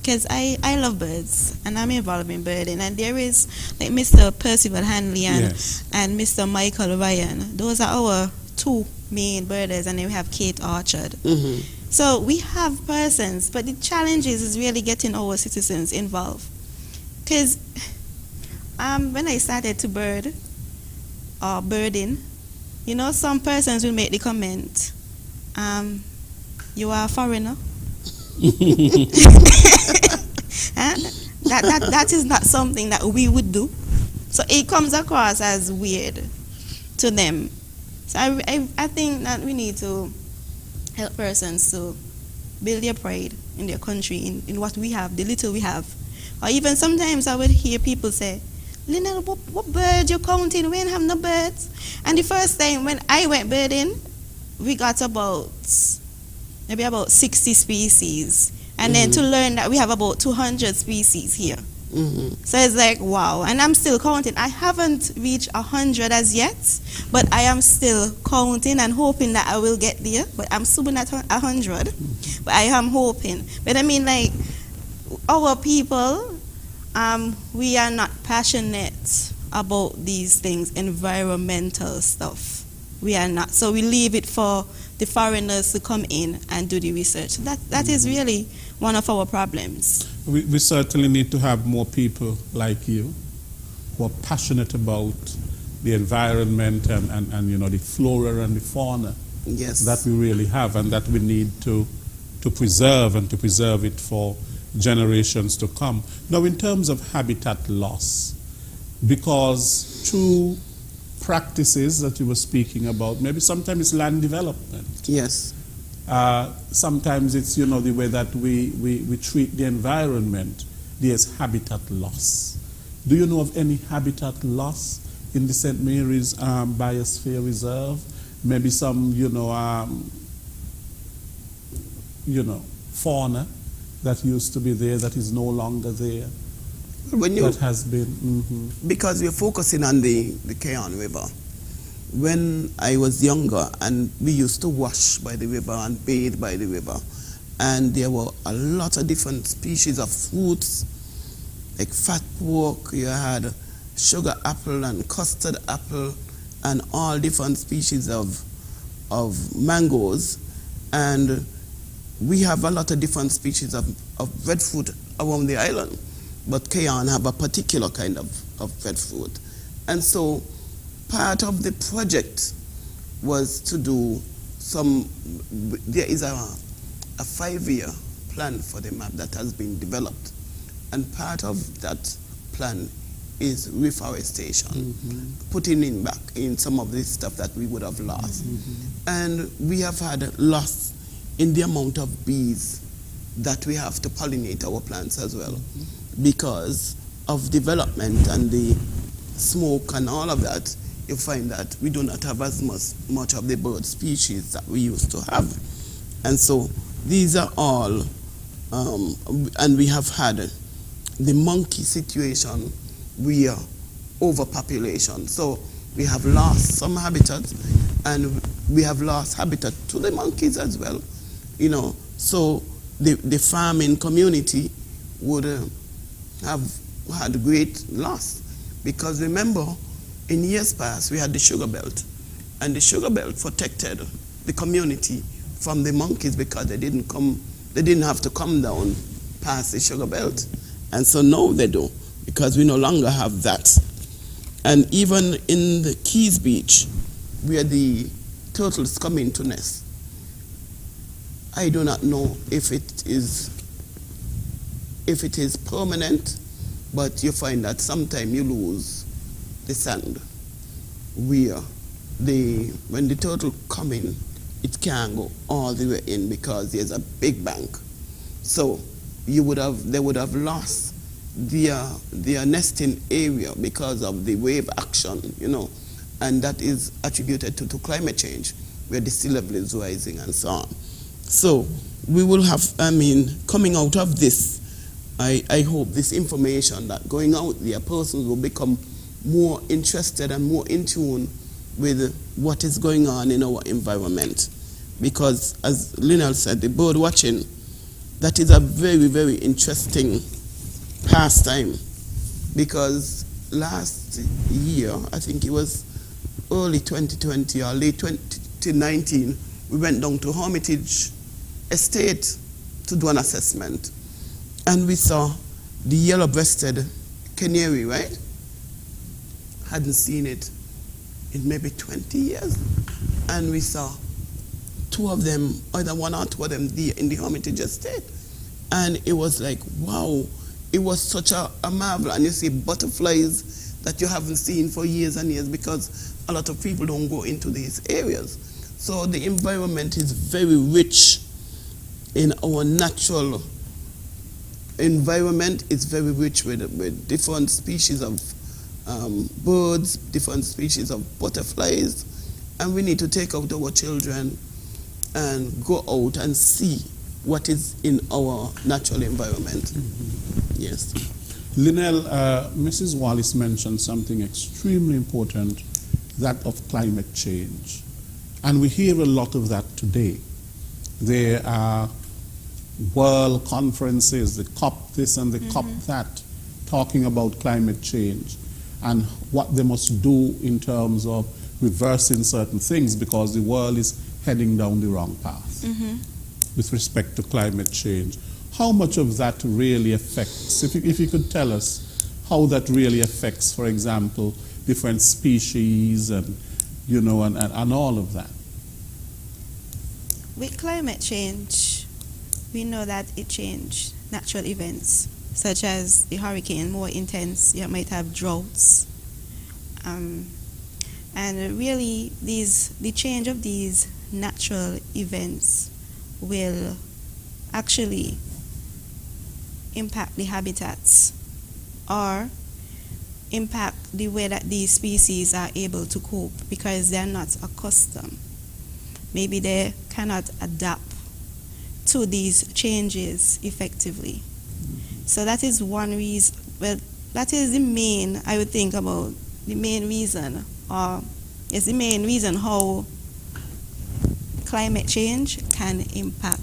Because I love birds, and I'm involved in birding, and there is like Mr. Percival Hanley Yes. and Mr. Michael Ryan. Those are our two main birders, and then we have Kate Orchard. So we have persons, but the challenge is really getting our citizens involved. Because when I started to birding, you know, some persons will make the comment, you are a foreigner. That is not something that we would do. So it comes across as weird to them. So I think that we need to help persons to build their pride in their country, in what we have, the little we have. Or even sometimes I would hear people say, Lynell, what birds you counting? We ain't have no birds. And the first time when I went birding, we got maybe about 60 species. And then to learn that we have about 200 species here. So it's like, wow. And I'm still counting. I haven't reached 100 as yet, but I am still counting and hoping that I will get there. But I'm soon at 100, but I am hoping. But I mean, like, our people, we are not passionate about these things, environmental stuff. We are not. So we leave it for the foreigners to come in and do the research. That is really one of our problems. We certainly need to have more people like you who are passionate about the environment and you know, the flora and the fauna that we really have, and that we need to preserve, and to preserve it for generations to come. Now, in terms of habitat loss, because through practices that you were speaking about, maybe sometimes it's land development. Yes. Sometimes it's, you know, the way that we treat the environment, there's habitat loss. Do you know of any habitat loss in the St. Mary's Biosphere Reserve? Maybe some, fauna that used to be there that is no longer there. That has been. Because we're focusing on the Keon River. When I was younger, and we used to wash by the river and bathe by the river, and there were a lot of different species of fruits, like fat pork, you had sugar apple and custard apple, and all different species of mangoes. And we have a lot of different species of breadfruit around the island, but Keon have a particular kind of breadfruit. And so part of the project was to do there is a 5-year plan for the map that has been developed. And part of that plan is reforestation, putting in back in some of this stuff that we would have lost. And we have had loss in the amount of bees that we have to pollinate our plants as well, because of development and the smoke and all of that. You find that we do not have as much of the bird species that we used to have. And so these are all, and we have had the monkey situation where overpopulation. So we have lost some habitats, and we have lost habitat to the monkeys as well. You know, so the farming community would have had great loss, because remember, in years past we had the sugar belt, and the sugar belt protected the community from the monkeys because they didn't have to come down past the sugar belt. And so now they do, because we no longer have that. And even in the Keys Beach, where the turtles come in to nest, I do not know if it is permanent, but you find that sometimes you lose the sand, where when the turtle come in, it can't go all the way in because there's a big bank. So they would have lost their nesting area because of the wave action, you know, and that is attributed to climate change, where the sea level is rising and so on. So we will have, coming out of this, I hope this information that going out there, persons will become more interested and more in tune with what is going on in our environment. Because as Linnell said, the bird watching, that is a very, very interesting pastime. Because last year, I think it was early 2020 or late 2019, we went down to Hermitage Estate to do an assessment. And we saw the yellow-breasted canary, right? Hadn't seen it in maybe 20 years. And we saw two of them, either one or two of them in the Hermitage Estate. And it was like, wow, it was such a marvel. And you see butterflies that you haven't seen for years and years, because a lot of people don't go into these areas. So the environment is very rich in our natural environment. It's very rich with different species of birds, different species of butterflies, and we need to take out our children and go out and see what is in our natural environment. Mm-hmm. Yes. Linnell, Mrs. Wallace mentioned something extremely important, that of climate change. And we hear a lot of that today. There are world conferences, the COP this and the COP that, talking about climate change and what they must do in terms of reversing certain things, because the world is heading down the wrong path with respect to climate change. How much of that really affects, if you could tell us how that really affects, for example, different species and, you know, and all of that? With climate change, we know that it changed natural events, such as the hurricane, more intense. You might have droughts. And really, the change of these natural events will actually impact the habitats or impact the way that these species are able to cope, because they're not accustomed. Maybe they cannot adapt to these changes effectively. So that is one reason, well, that is the main, I would think about, the main reason, or it's the main reason how climate change can impact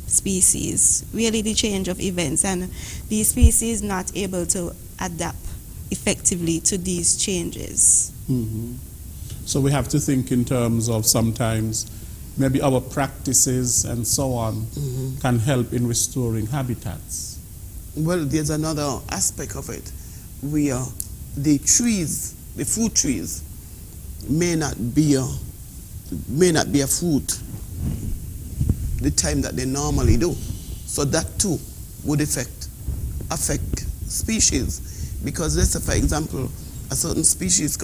species, really the change of events, and these species not able to adapt effectively to these changes. Mm-hmm. So we have to think in terms of sometimes maybe our practices and so on can help in restoring habitats. Well, there's another aspect of it where the trees, the fruit trees, may not be a fruit the time that they normally do. So that too would affect species, because let's say, for example, a certain species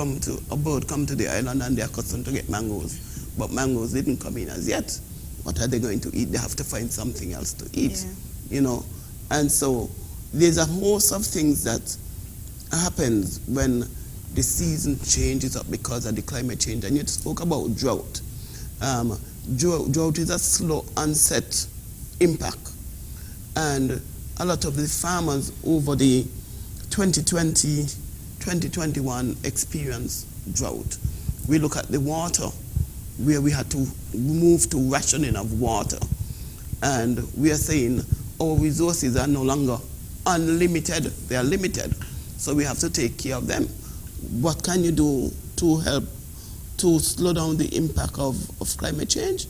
a bird come to the island and they're accustomed to get mangoes, but mangoes didn't come in as yet. What are they going to eat? They have to find something else to eat, you know. And so there's a host of things that happens when the season changes up because of the climate change. And you spoke about drought. Drought is a slow onset impact. And a lot of the farmers over the 2020, 2021 experienced drought. We look at the water, where we had to move to rationing of water. And we are saying our resources are no longer unlimited, they are limited. So we have to take care of them. What can you do to help to slow down the impact of climate change?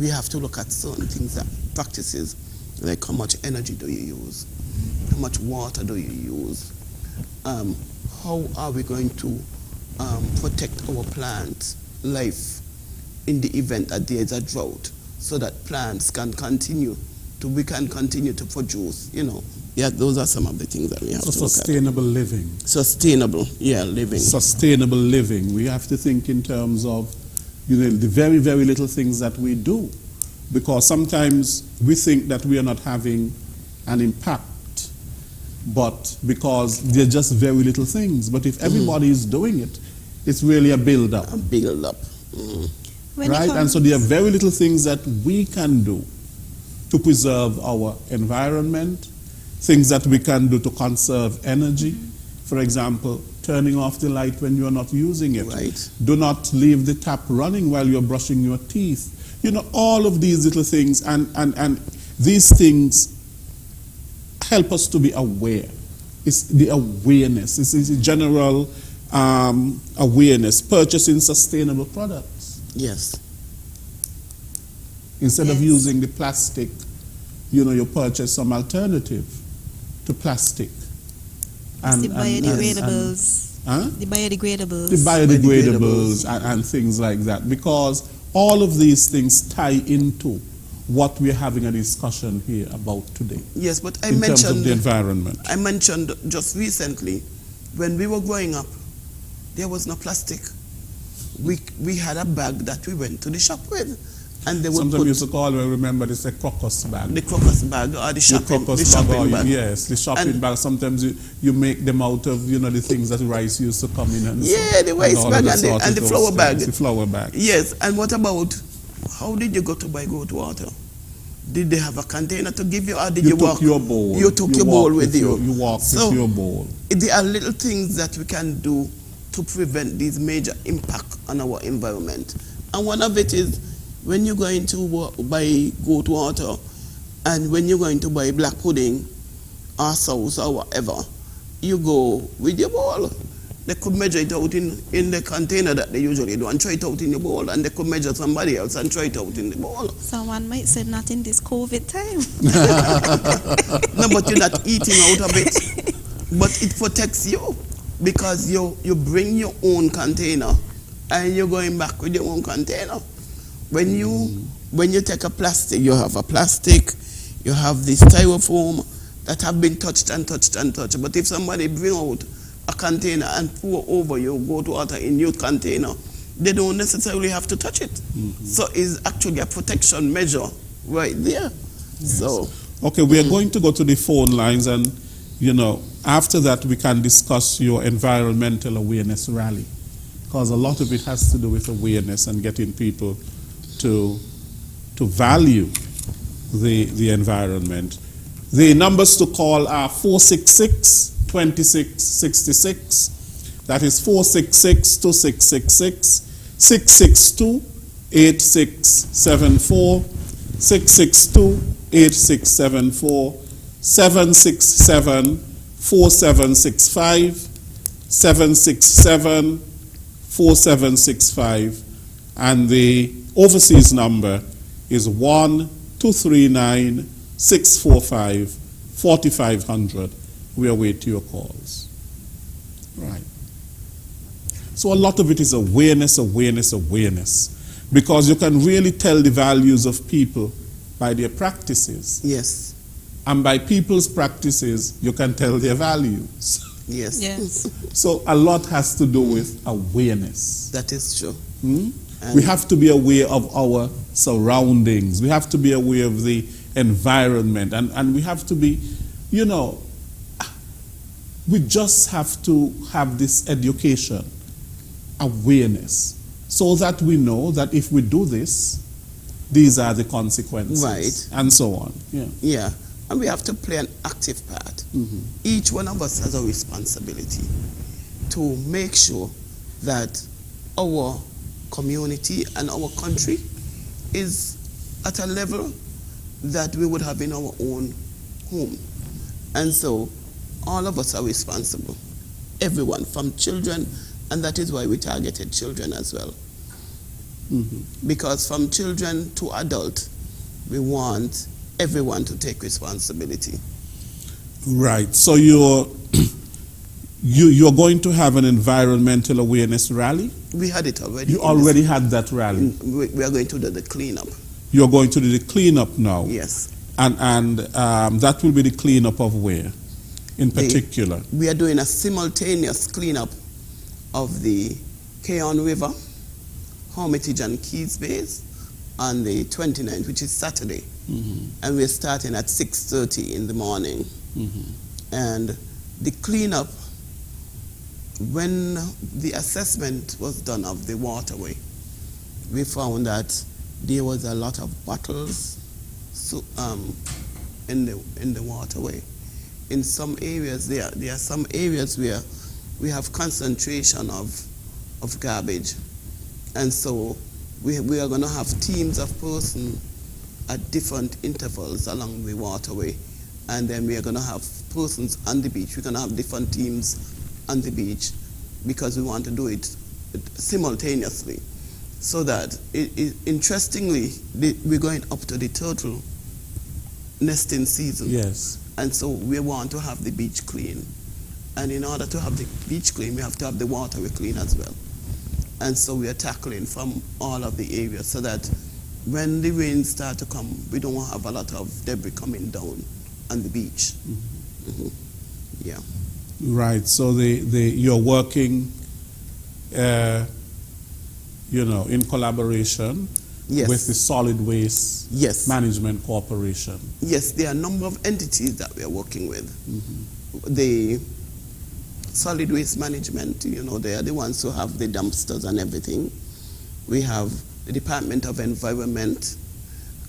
We have to look at certain things, that practices, like how much energy do you use? How much water do you use? How are we going to protect our plant life in the event that there is a drought, so that plants can continue to, we can continue to produce, you know. Yeah, those are some of the things that we have to look at. Sustainable living. Sustainable, yeah, living. Sustainable living. We have to think in terms of, you know, the very, very little things that we do. Because sometimes we think that we are not having an impact, but because they're just very little things. But if everybody is doing it, it's really a build-up. A build-up. Right? And so there are very little things that we can do to preserve our environment, things that we can do to conserve energy. For example, turning off the light when you're not using it. Right. Do not leave the tap running while you're brushing your teeth. You know, all of these little things, and these things help us to be aware. It's the awareness. It's a general awareness. Purchasing sustainable products. Yes. Instead of using the plastic, you know, you purchase some alternative to plastic. The biodegradables. The biodegradable. The biodegradable and things like that. Because all of these things tie into what we're having a discussion here about today. Yes, but in terms of the environment. I mentioned just recently, when we were growing up, there was no plastic. We had a bag that we went to the shop with. And they would sometimes we used to call, I remember, it's a crocus bag. The crocus bag or the shopping bag. Yes, the shopping bag. Sometimes you make them out of, you know, the things that rice used to come in. And yeah, the rice bag and the flour bag. The flour bag. Yes, and what about, how did you go to buy goat water? Did they have a container to give you, or did you walk? Your bowl. You took your bowl with you. You walked with your bowl. There are little things that we can do to prevent these major impact on our environment. And one of it is, when you're going to buy goat water and when you're going to buy black pudding or sauce or whatever, you go with your bowl. They could measure it out in the container that they usually do and try it out in your bowl, and they could measure somebody else and try it out in the bowl. Someone might say not in this COVID time. No, but you're not eating out of it. But it protects you because you bring your own container and you're going back with your own container. When you take a plastic, you have a plastic, you have this styrofoam that have been touched and touched and touched. But if somebody bring out a container and pour over your goat water in your container, they don't necessarily have to touch it. So it's actually a protection measure right there. Yes. So okay, we are going to go to the phone lines, and you know, after that we can discuss your environmental awareness rally, because a lot of it has to do with awareness and getting people to value the environment. The numbers to call are 466-2666. That is 466-2666, 662-8674, 662-8674, 767-4765, 767-4765, and the overseas number is 1-239-645-4500. We await your calls. Right. So a lot of it is awareness, awareness, awareness. Because you can really tell the values of people by their practices. Yes. And by people's practices, you can tell their values. Yes. Yes. So a lot has to do with awareness. That is true. We have to be aware of our surroundings. We have to be aware of the environment. And we have to be, you know, we just have to have this education, awareness, so that we know that if we do this, these are the consequences. Right. And so on. Yeah. Yeah. And we have to play an active part. Each one of us has a responsibility. to make sure that our community and our country is at a level that we would have in our own home. And so all of us are responsible, everyone, from children, and that is why we targeted children as well. Because from children to adult, we want everyone to take responsibility. Right. So you're going to have an environmental awareness rally? We had it already. You already had that rally? We are going to do the cleanup. You're going to do the cleanup now? Yes. And that will be the cleanup of where, in particular? We are doing a simultaneous cleanup of the Keon River, Hermitage and Keys Bays on the 29th, which is Saturday. And we're starting at 6:30 in the morning. And the cleanup, when the assessment was done of the waterway, we found that there was a lot of bottles in the waterway. In some areas, there are some areas where we have concentration of garbage. And so we are going to have teams of persons at different intervals along the waterway. And then we are going to have persons on the beach. We're going to have different teams on the beach because we want to do it simultaneously. So that, interestingly, we're going up to the turtle nesting season. Yes. And so we want to have the beach clean. And in order to have the beach clean, we have to have the waterway clean as well. And so we are tackling from all of the areas so that when the rains start to come, we don't have a lot of debris coming down on the beach. Yeah. Right. So you're working, in collaboration with the Solid Waste Management Corporation. Yes, there are a number of entities that we are working with. The Solid Waste Management, they are the ones who have the dumpsters and everything. We have the Department of Environment,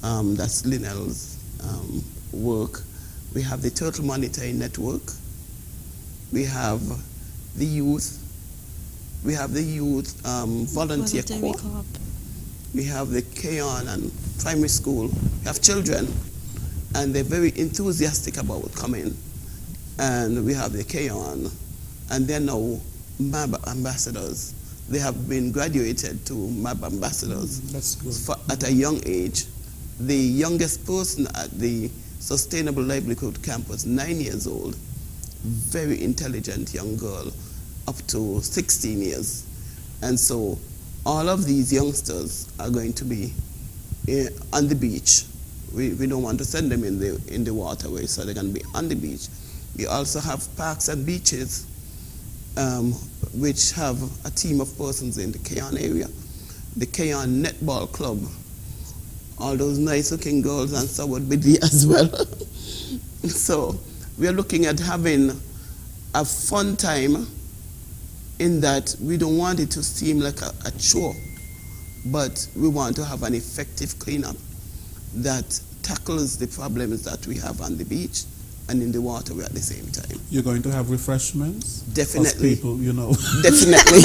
that's Linnell's work. We have the Turtle Monitoring Network. We have the youth. We have the youth volunteer corps. We have the Keon and primary school. We have children, and they're very enthusiastic about coming. And we have the Keon, and they're now MAB ambassadors. They have been graduated to MAB ambassadors. That's good. At a young age. The youngest person at the Sustainable Livelihood Camp was 9 years old. Very intelligent young girl, up to 16 years. And so all of these youngsters are going to be on the beach. We don't want to send them in the waterway, so they're going to be on the beach. We also have parks and beaches, which have a team of persons in the Keon area. The Keon Netball Club, all those nice-looking girls and so would be there as well. So we are looking at having a fun time in that we don't want it to seem like a chore, but we want to have an effective cleanup that tackles the problems that we have on the beach and in the waterway at the same time. You're going to have refreshments? Definitely. People, Definitely.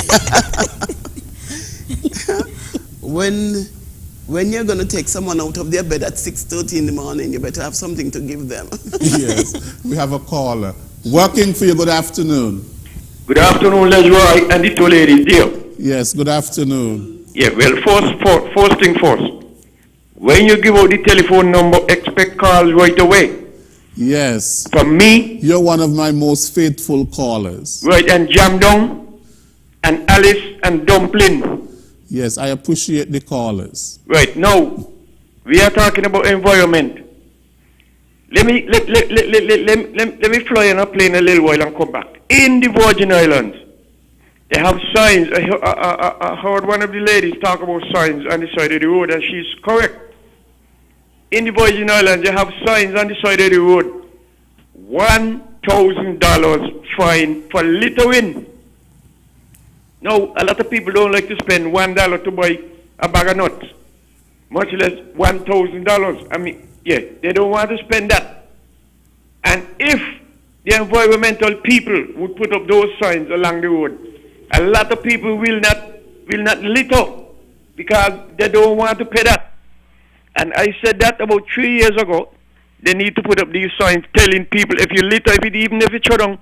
When you're going to take someone out of their bed at 6:30 in the morning, you better have something to give them. Yes. We have a caller. Working for you, good afternoon. Good afternoon, Leroy, and the two ladies there. Yes, good afternoon. Yeah, well, first thing first. When you give out the telephone number, expect calls right away. Yes. From me. You're one of my most faithful callers. Right, and Jam Dong, and Alice, and Dumpling. Yes, I appreciate the callers. Right, now, we are talking about environment. Let me fly on a plane a little while and come back. In the Virgin Islands, they have signs. I heard one of the ladies talk about signs on the side of the road, and she's correct. In the Virgin Islands, they have signs on the side of the road. $1,000 fine for littering. Now, a lot of people don't like to spend $1 to buy a bag of nuts, much less $1,000. I mean, yeah, they don't want to spend that. And if the environmental people would put up those signs along the road. A lot of people will not litter because they don't want to pay that. And I said that about 3 years ago. They need to put up these signs telling people if you litter, even if you throw down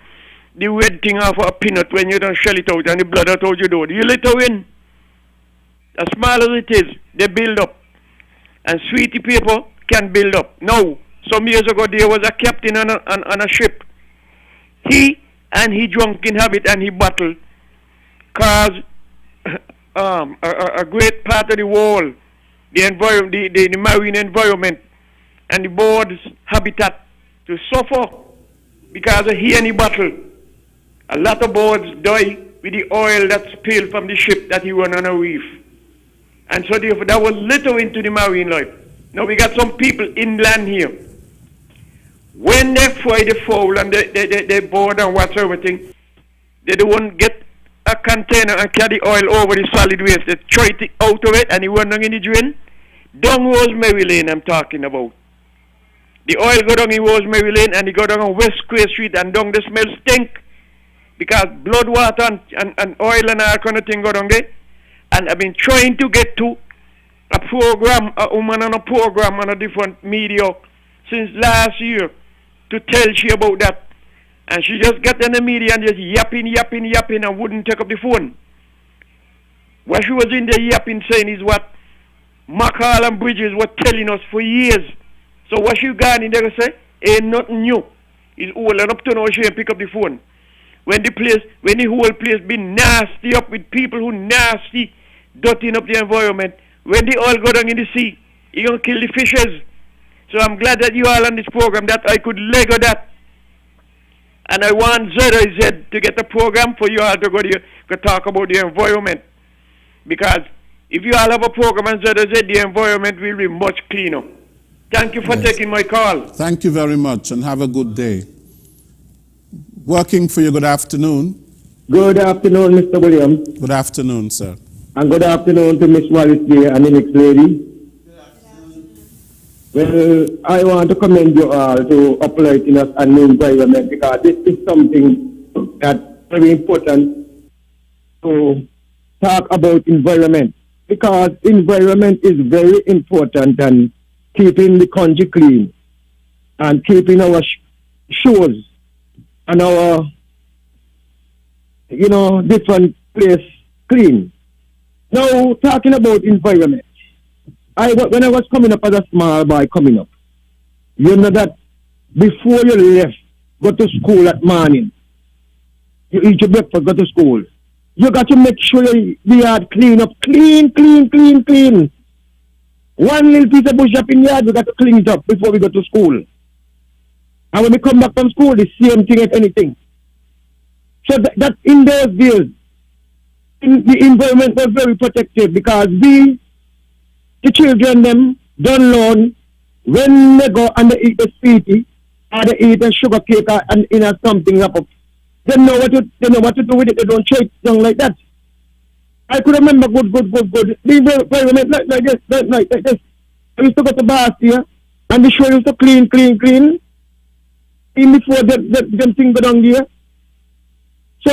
the red thing off a peanut when you don't shell it out and the blood out your door, you litter in. As small as it is, they build up. And sweetie paper can build up. Now, some years ago there was a captain on a ship. He drunken habit and he battled caused a great part of the world, the marine environment and the birds' habitat to suffer because of he and he battle. A lot of birds die with the oil that spilled from the ship that he run on a reef. And so therefore that was little into the marine life. Now we got some people inland here. When they fry the fowl and they board and watch everything, they don't get a container and carry oil over the solid waste. They throw it out of it and it run down in the drain. Down Rosemary Lane I'm talking about. The oil go down in Rosemary Lane and it go down on West Quay Street and down the smell stink. Because blood, water and oil and all kind of thing go down there. And I've been trying to get to a program, a woman on a program on a different media since last year to tell she about that. And she just got in the media and just yapping and wouldn't take up the phone. What she was in there yapping saying is what Macall and Bridges were telling us for years. So what she got in there to say, ain't nothing new. It's old and up to now she ain't pick up the phone. When the whole place been nasty up with people who nasty, dirtying up the environment, when they all go down in the sea, you're going to kill the fishes. So I'm glad that you all on this program, that I could lego that. And I want ZIZ to get a program for you all to go there, to talk about the environment. Because if you all have a program on ZIZ, the environment will be much cleaner. Thank you for taking my call. Thank you very much and have a good day. Working for you, good afternoon. Good afternoon, Mr. Williams. Good afternoon, sir. And good afternoon to Miss Wallace there and the next lady. Good afternoon. Well, I want to commend you all to uplighting us and the environment because this is something that's very important to talk about environment. Because environment is very important and keeping the country clean and keeping our shores and our, different place clean. Now, talking about environment, when I was coming up as a small boy coming up, you know that before you left, go to school at morning, you eat your breakfast, go to school, you got to make sure the yard clean up, clean. One little piece of bush up in the yard, we got to clean it up before we go to school. And when we come back from school, the same thing if anything. So that in those days, the environment was very protective because the children them don't learn when they go and they eat the sweetie or they eat a sugar cake and something up. They know what to do with it. They don't throw it down like that. I could remember good. The environment like this. I used to go to bars here and the shore used to clean. In before them things go down here. So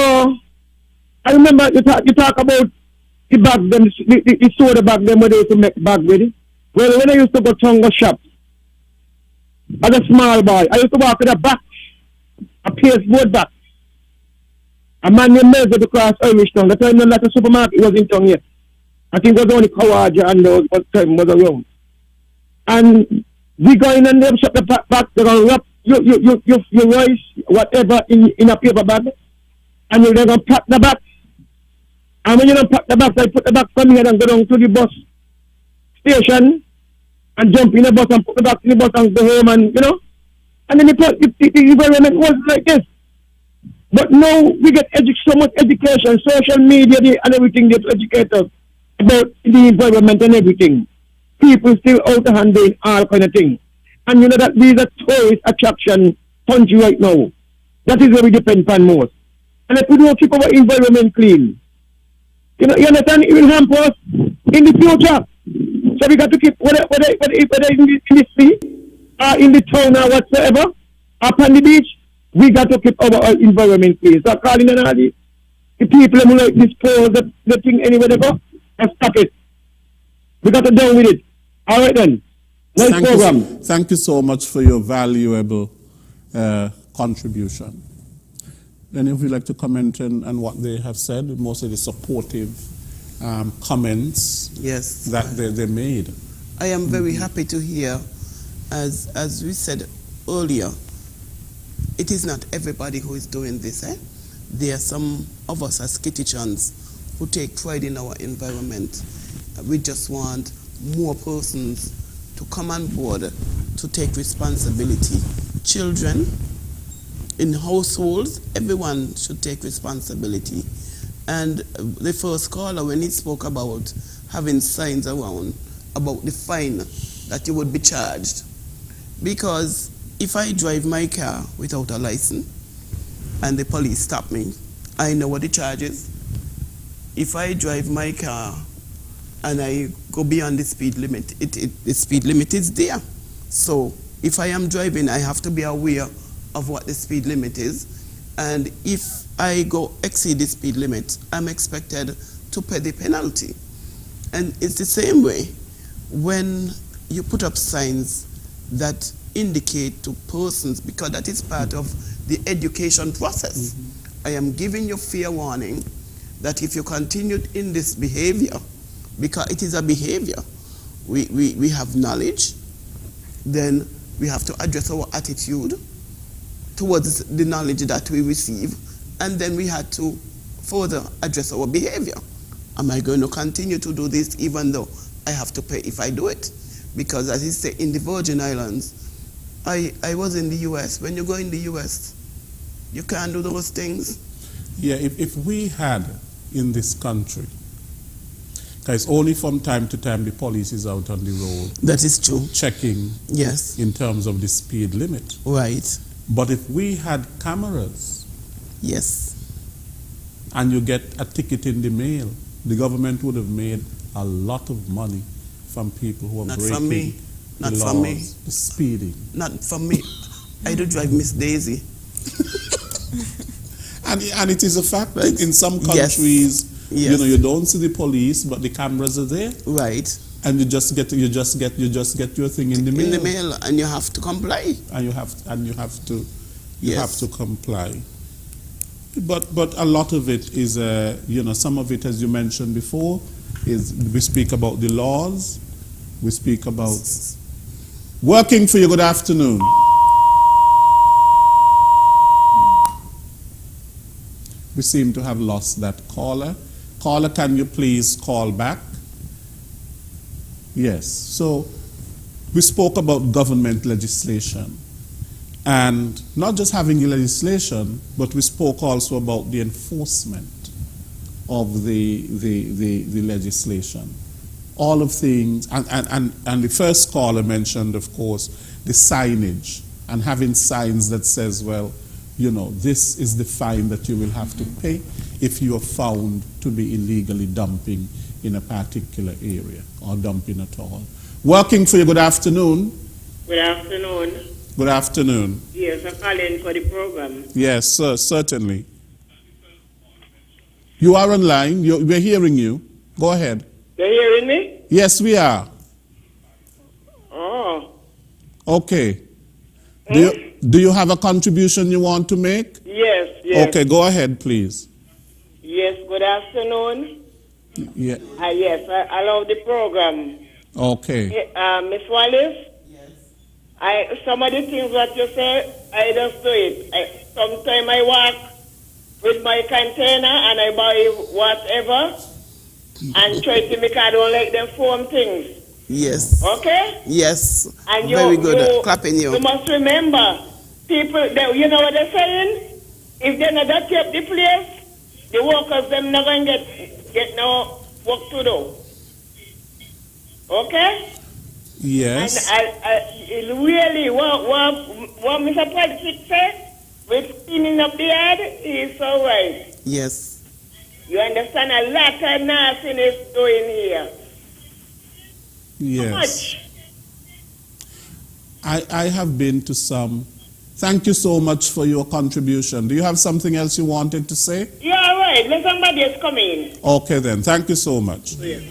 I remember you talk about the bag them, the soda bag them where they used to make bag with it. Well, when I used to go to Tongo shop as a small boy, I used to walk with a box, a pasteboard box. A man named Melvin to cross Irish Town. That time that the supermarket was in town here. I think it was only Kawaja and those time was around. And we go in and them shop the back, they're gonna wrap your rice, whatever in a paper bag, and you're going to pack the box. And when you don't pack the box, I put the box from here and go down to the bus station and jump in the bus and put the box in the bus and go home and, and then the environment was like this. But now we get so much education, social media and everything to educate us about the environment and everything. People still out of hand doing all kind of things. And you know that these are tourist attraction country right now. That is where we depend on most. And if we don't keep our environment clean, you understand, it will hamper us in the future. So we got to keep, whether in the sea, or in the town or whatsoever, up on the beach, We got to keep our environment clean. So calling on all the people who like dispose the thing anywhere they go and stop it. We got to deal with it. All right then. Nice program. Thank you so much for your valuable contribution. Then if you'd like to comment on what they have said, mostly the supportive comments that they made. I am very happy to hear, as we said earlier, it is not everybody who is doing this. There are some of us as Kittichans who take pride in our environment. We just want more persons to come on board to take responsibility. Children, in households, everyone should take responsibility. And the first caller, when he spoke about having signs around about the fine that you would be charged, because if I drive my car without a license and the police stop me, I know what the charge is. If I drive my car and I go beyond the speed limit, the speed limit is there. So if I am driving, I have to be aware of what the speed limit is. And if I go exceed the speed limit, I'm expected to pay the penalty. And it's the same way when you put up signs that indicate to persons, because that is part of the education process. I am giving you fair warning that if you continue in this behavior, because it is a behavior, we have knowledge, then we have to address our attitude towards the knowledge that we receive, and then we had to further address our behavior. Am I going to continue to do this even though I have to pay if I do it? Because as you say, in the Virgin Islands, I was in the US. When you go in the US, you can't do those things. Yeah, if we had in this country, because only from time to time the police is out on the road. That is true. Checking in terms of the speed limit. Right. But if we had cameras, and you get a ticket in the mail, the government would have made a lot of money from people who are breaking the laws, the speeding. Not from me. I do drive Miss Daisy. and it is a fact that in some countries, you know, you don't see the police, but the cameras are there. Right. And you just get your thing in the mail. In the mail, and you have to comply. And you have to comply. But a lot of it is, you know, some of it, as you mentioned before, is we speak about the laws. We speak about working for you. Good afternoon. We seem to have lost that caller. Caller, can you please call back? Yes. So we spoke about government legislation. And not just having the legislation, but we spoke also about the enforcement of the legislation. All of things, and the first caller mentioned, of course, the signage, and having signs that says, well, you know, this is the fine that you will have to pay if you are found to be illegally dumping in a particular area, or dumping at all. Working for you, good afternoon. Good afternoon. Good afternoon. Yes, I'm calling for the program. Yes, sir, certainly. You are online. We're hearing you. Go ahead. You're hearing me? Yes, we are. Oh. Okay. Do you have a contribution you want to make? Yes, yes. Okay, go ahead, please. Yes, good afternoon. Yeah. Yes, I love the program. Okay. Miss Wallace? Some of the things that you say, I just do it. Sometimes I walk with my container and I buy whatever and try to make I don't like them foam things. Yes. Okay? Yes. And very good. Clapping you. You must remember, people, you know what they're saying? If they're not that keep the place, the workers, them not going to get no work to do. Okay? Yes. And I really, what Mr. Patrick said, with cleaning up the yard, is so right. Yes. You understand a lot of nastiness doing here. Yes. How much? I have been to some Thank you so much for your contribution. Do you have something else you wanted to say? Yeah, all right. Let somebody else come in. Okay then, thank you so much. Yes.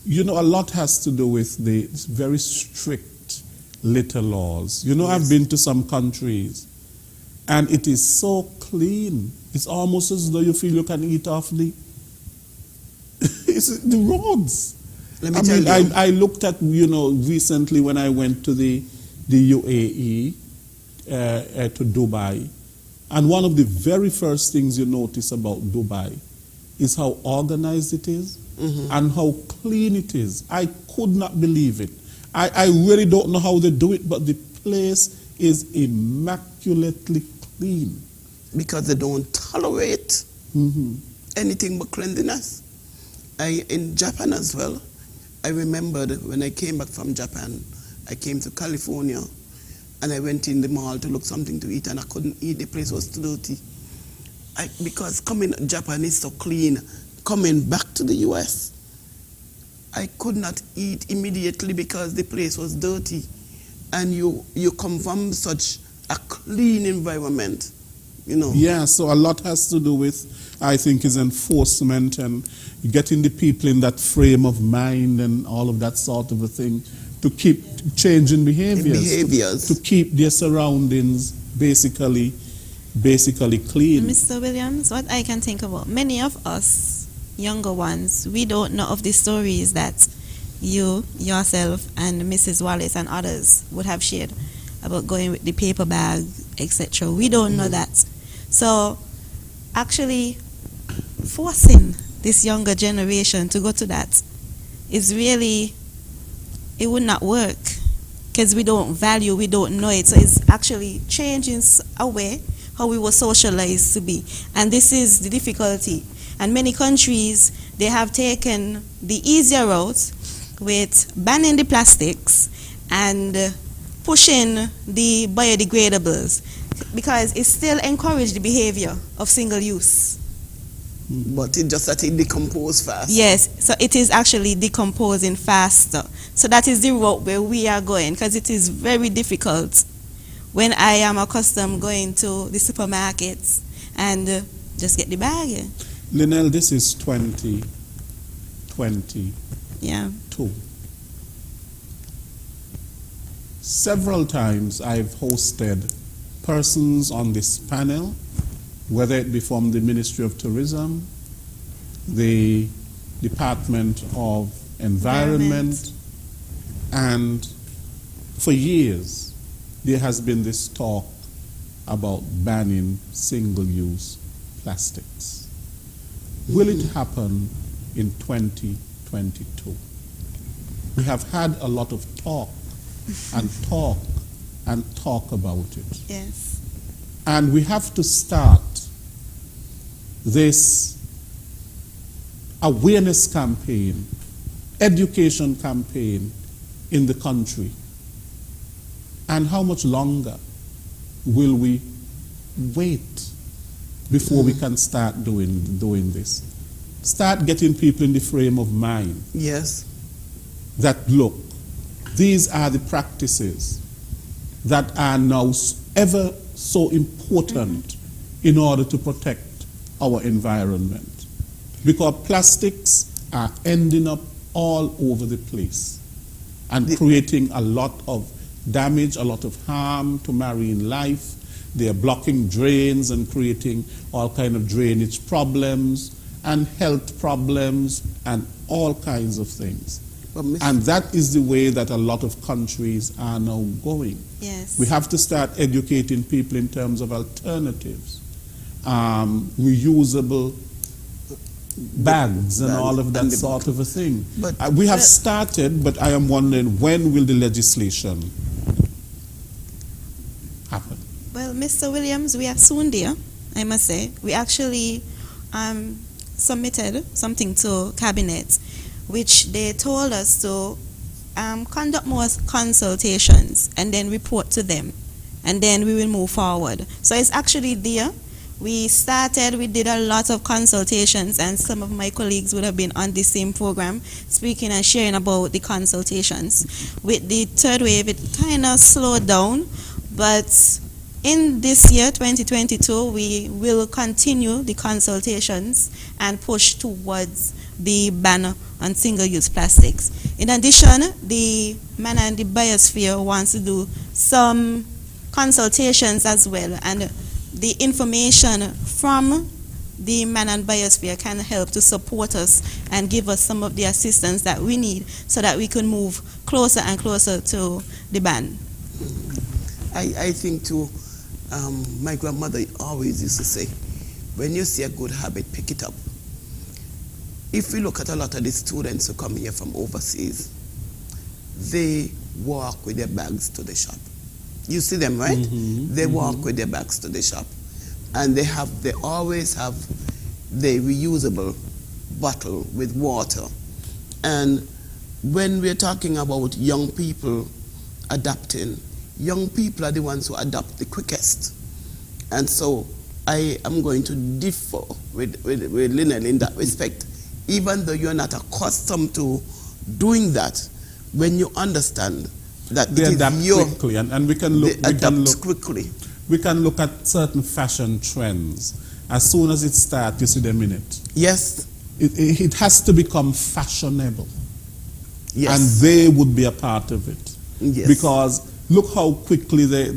You know, a lot has to do with the very strict litter laws. You know, I've been to some countries and it is so clean. It's almost as though you feel you can eat off the roads. Let me tell you. I looked at, you know, recently when I went to the UAE, to Dubai, and one of the very first things you notice about Dubai is how organized it is and how clean it is. I could not believe it. I really don't know how they do it, but the place is immaculately clean. Because they don't tolerate anything but cleanliness. In Japan as well, I remembered when I came back from Japan, I came to California and I went in the mall to look something to eat and I couldn't eat. The place was too dirty. Because coming to Japan is so clean, coming back to the US, I could not eat immediately because the place was dirty. And you come from such a clean environment, you know. Yeah, so a lot has to do with, I think, is enforcement and getting the people in that frame of mind and all of that sort of a thing to keep changing behaviors. To keep their surroundings basically clean. Mr. Williams, what I can think about, many of us younger ones, we don't know of the stories that you, yourself, and Mrs. Wallace and others would have shared about going with the paper bag, etc. We don't know that. So actually forcing this younger generation to go to that is really, it would not work because we don't value, we don't know it. So it's actually changing a way how we were socialized to be. And this is the difficulty. And many countries, they have taken the easier route with banning the plastics and pushing the biodegradables because it still encourages the behavior of single use. But it just that it decomposes fast. Yes, so it is actually decomposing faster. So that is the route where we are going because it is very difficult when I am accustomed going to the supermarkets and just get the bag. Linnell, this is 2022. Yeah. Several times I've hosted persons on this panel, whether it be from the Ministry of Tourism, the Department of Environment, and for years there has been this talk about banning single-use plastics. Will it happen in 2022? We have had a lot of talk and talk and talk about it. Yes. And we have to start this awareness campaign, education campaign in the country. And how much longer will we wait before we can start doing this? Start getting people in the frame of mind. Yes. That look, these are the practices that are now ever so important in order to protect our environment. Because plastics are ending up all over the place and creating a lot of damage, a lot of harm to marine life. They are blocking drains and creating all kind of drainage problems and health problems and all kinds of things. And that is the way that a lot of countries are now going. Yes. We have to start educating people in terms of alternatives, reusable bags and all of that sort of a thing. But we have started, but I am wondering, when will the legislation happen? Well, Mr. Williams, we are soon there, I must say. We actually submitted something to Cabinet, which they told us to conduct more consultations and then report to them. And then we will move forward. So it's actually there. We did a lot of consultations, and some of my colleagues would have been on the same program speaking and sharing about the consultations. With the third wave, it kind of slowed down, But in this year, 2022, we will continue the consultations and push towards the ban on single-use plastics. In addition, the Man and the Biosphere wants to do some consultations as well, and the information from the Man and Biosphere can help to support us and give us some of the assistance that we need so that we can move closer and closer to the ban. I think too, my grandmother always used to say, when you see a good habit, pick it up. If we look at a lot of the students who come here from overseas, they walk with their bags to the shop. You see them, right? They walk with their bags to the shop. And they always have the reusable bottle with water. And when we're talking about young people adapting, young people are the ones who adapt the quickest. And so I am going to differ with Lynel in that respect. Even though you're not accustomed to doing that, when you understand that they adapt quickly, and we can look quickly. We can look at certain fashion trends. As soon as it starts, you see them in it. Yes. It has to become fashionable. Yes. And they would be a part of it. Yes. Because look how quickly they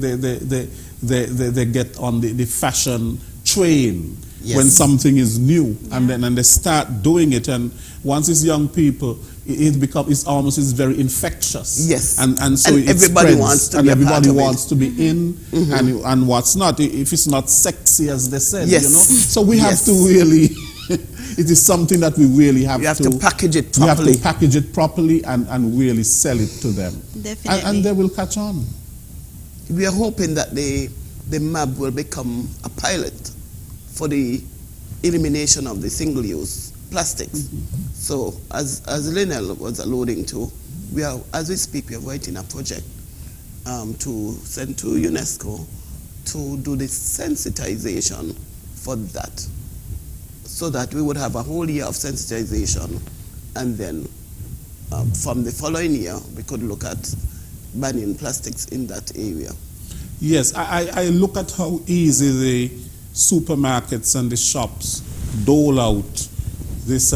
get on the fashion train. Yes. When something is new, and then they start doing it, and once it's young people, it's almost very infectious. Yes, and so and everybody wants to be everybody wants to be in, and what's not, if it's not sexy as they said, yes. you know. So we have to really, it is something that we really have to package it properly. We have to package it properly and really sell it to them. Definitely, and they will catch on. We are hoping that the MAB will become a pilot for the elimination of the single-use plastics. So, as Lynel was alluding to, as we speak, we are writing a project to send to UNESCO to do the sensitization for that, so that we would have a whole year of sensitization, and then from the following year, we could look at banning plastics in that area. Yes, I look at how easy the supermarkets and the shops dole out this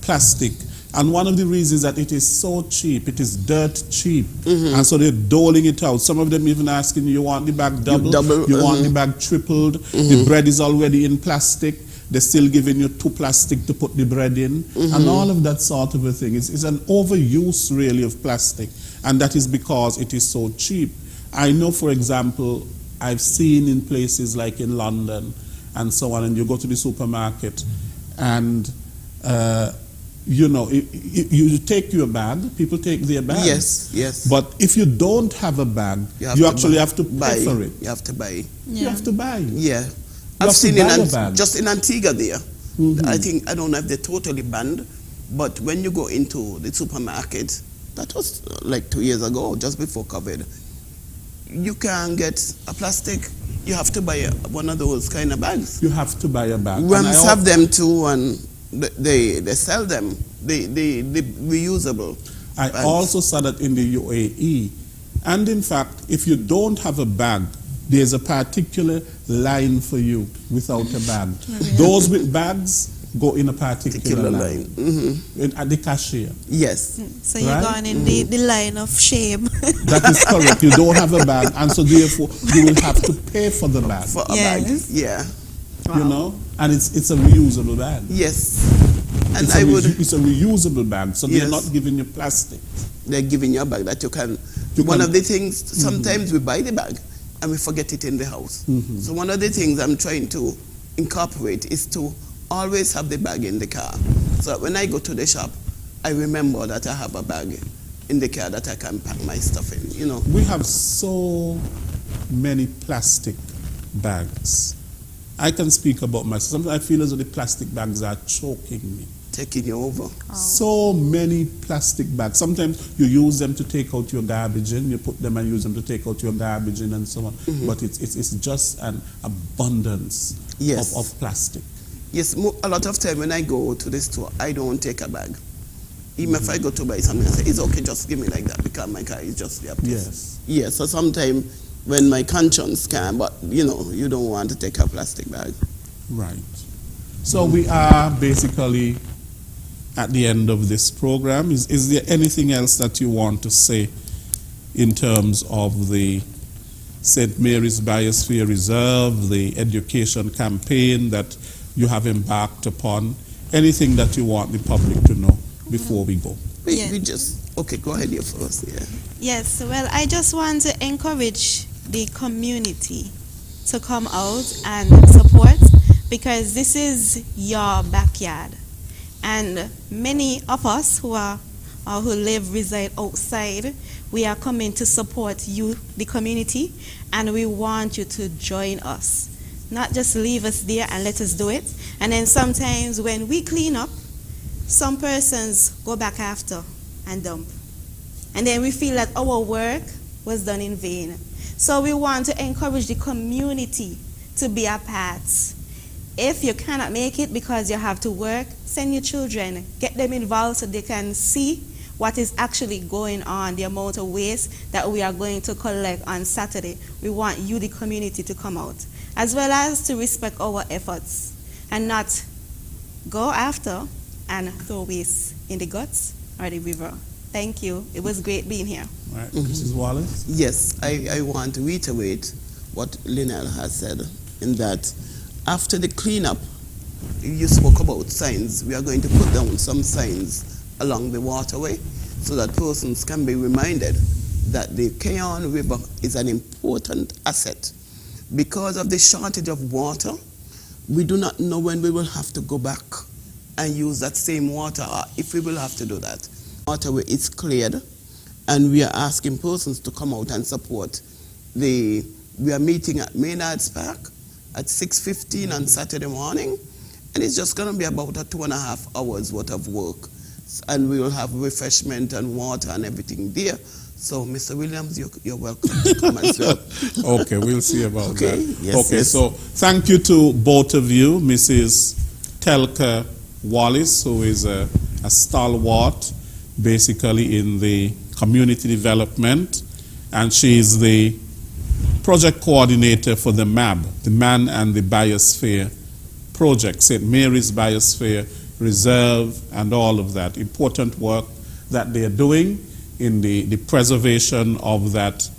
plastic, and one of the reasons that it is so cheap, it is dirt cheap, and so they're doling it out. Some of them even asking you want the bag double, you want the bag tripled, the bread is already in plastic, they're still giving you 2 plastic to put the bread in, and all of that sort of a thing. It's an overuse really of plastic, and that is because it is so cheap. I know, for example, I've seen in places like in London and so on, and you go to the supermarket and, you know, you take your bag, people take their bags. Yes, yes. But if you don't have a bag, you actually have to pay for it. You have to buy. Yeah. You have to buy. Yeah. I've seen just in Antigua there. I don't know if they're totally banned, but when you go into the supermarket, that was like 2 years ago, just before COVID, you can't get a plastic. You have to buy one of those kind of bags. You have to buy a bag. Rams have them too, and they sell them. They reusable. I bags. Also saw that in the UAE. And in fact, if you don't have a bag, there's a particular line for you without a bag. Those with bags go in a particular line. At the cashier. Yes. So you're going in the line of shame. That is correct. You don't have a bag, and so therefore you will have to pay for the bag. For a bag, yeah. Wow. You know, and it's a reusable bag. Yes. And it's a reusable bag, so they're not giving you plastic. They're giving you a bag that you can. One of the things, sometimes we buy the bag and we forget it in the house. So one of the things I'm trying to incorporate is to always have the bag in the car. So when I go to the shop, I remember that I have a bag in the car that I can pack my stuff in, you know. We have so many plastic bags. I can speak about myself. Sometimes I feel as though the plastic bags are choking me. Taking you over. Oh. So many plastic bags. Sometimes you use them to take out your garbage in, you put them and use them to take out your garbage in and so on. But it's just an abundance of plastic. Yes, a lot of time when I go to the store, I don't take a bag. Even if I go to buy something, I say, it's okay, just give me like that, because my car is just the place. Yes. Yeah, so sometimes when my conscience can, but you know, you don't want to take a plastic bag. Right. So we are basically at the end of this program. Is there anything else that you want to say in terms of the St. Mary's Biosphere Reserve, the education campaign that you have embarked upon? Anything that you want the public to know before we go? We just, okay, go ahead, you first, yeah. Yes, well, I just want to encourage the community to come out and support, because this is your backyard. And many of us who reside outside, we are coming to support you, the community, and we want you to join us. Not just leave us there and let us do it. And then sometimes when we clean up, some persons go back after and dump. And then we feel that our work was done in vain. So we want to encourage the community to be a part. If you cannot make it because you have to work, send your children, get them involved so they can see what is actually going on, the amount of waste that we are going to collect on Saturday. We want you, the community, to come out, as well as to respect our efforts and not go after and throw waste in the guts or the river. Thank you. It was great being here. All right. Mrs. Wallace? Yes, I want to reiterate what Linnell has said, in that after the cleanup, you spoke about signs. We are going to put down some signs along the waterway so that persons can be reminded that the Keon River is an important asset. Because of the shortage of water, we do not know when we will have to go back and use that same water, or if we will have to do that. Waterway is cleared, and we are asking persons to come out and support. We are meeting at Maynard's Park at 6:15 on Saturday morning, and it's just going to be about a 2.5 hours worth of work. And we will have refreshment and water and everything there. So, Mr. Williams, you're welcome to come as well. Okay, we'll see about that. Yes, okay, yes. so thank you to both of you, Mrs. Telka Wallace, who is a stalwart basically in the community development, and she is the project coordinator for the MAB, the Man and the Biosphere project, St. Mary's Biosphere Reserve, and all of that important work that they are doing in the preservation of that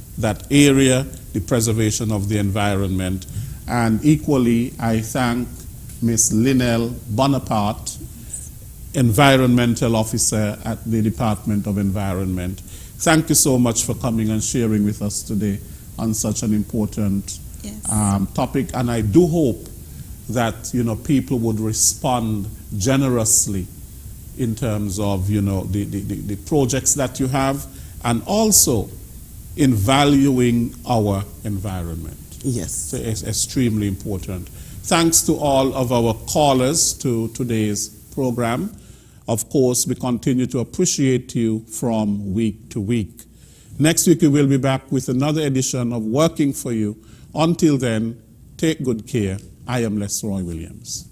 area, the preservation of the environment. And equally, I thank Ms. Linnell Bonaparte, Environmental Officer at the Department of Environment. Thank you so much for coming and sharing with us today on such an important topic. And I do hope that people would respond generously in terms of the projects that you have, and also in valuing our environment. Yes. So it's extremely important. Thanks to all of our callers to today's program. Of course, we continue to appreciate you from week to week. Next week we will be back with another edition of Working for You. Until then, take good care. I am Les Roy Williams.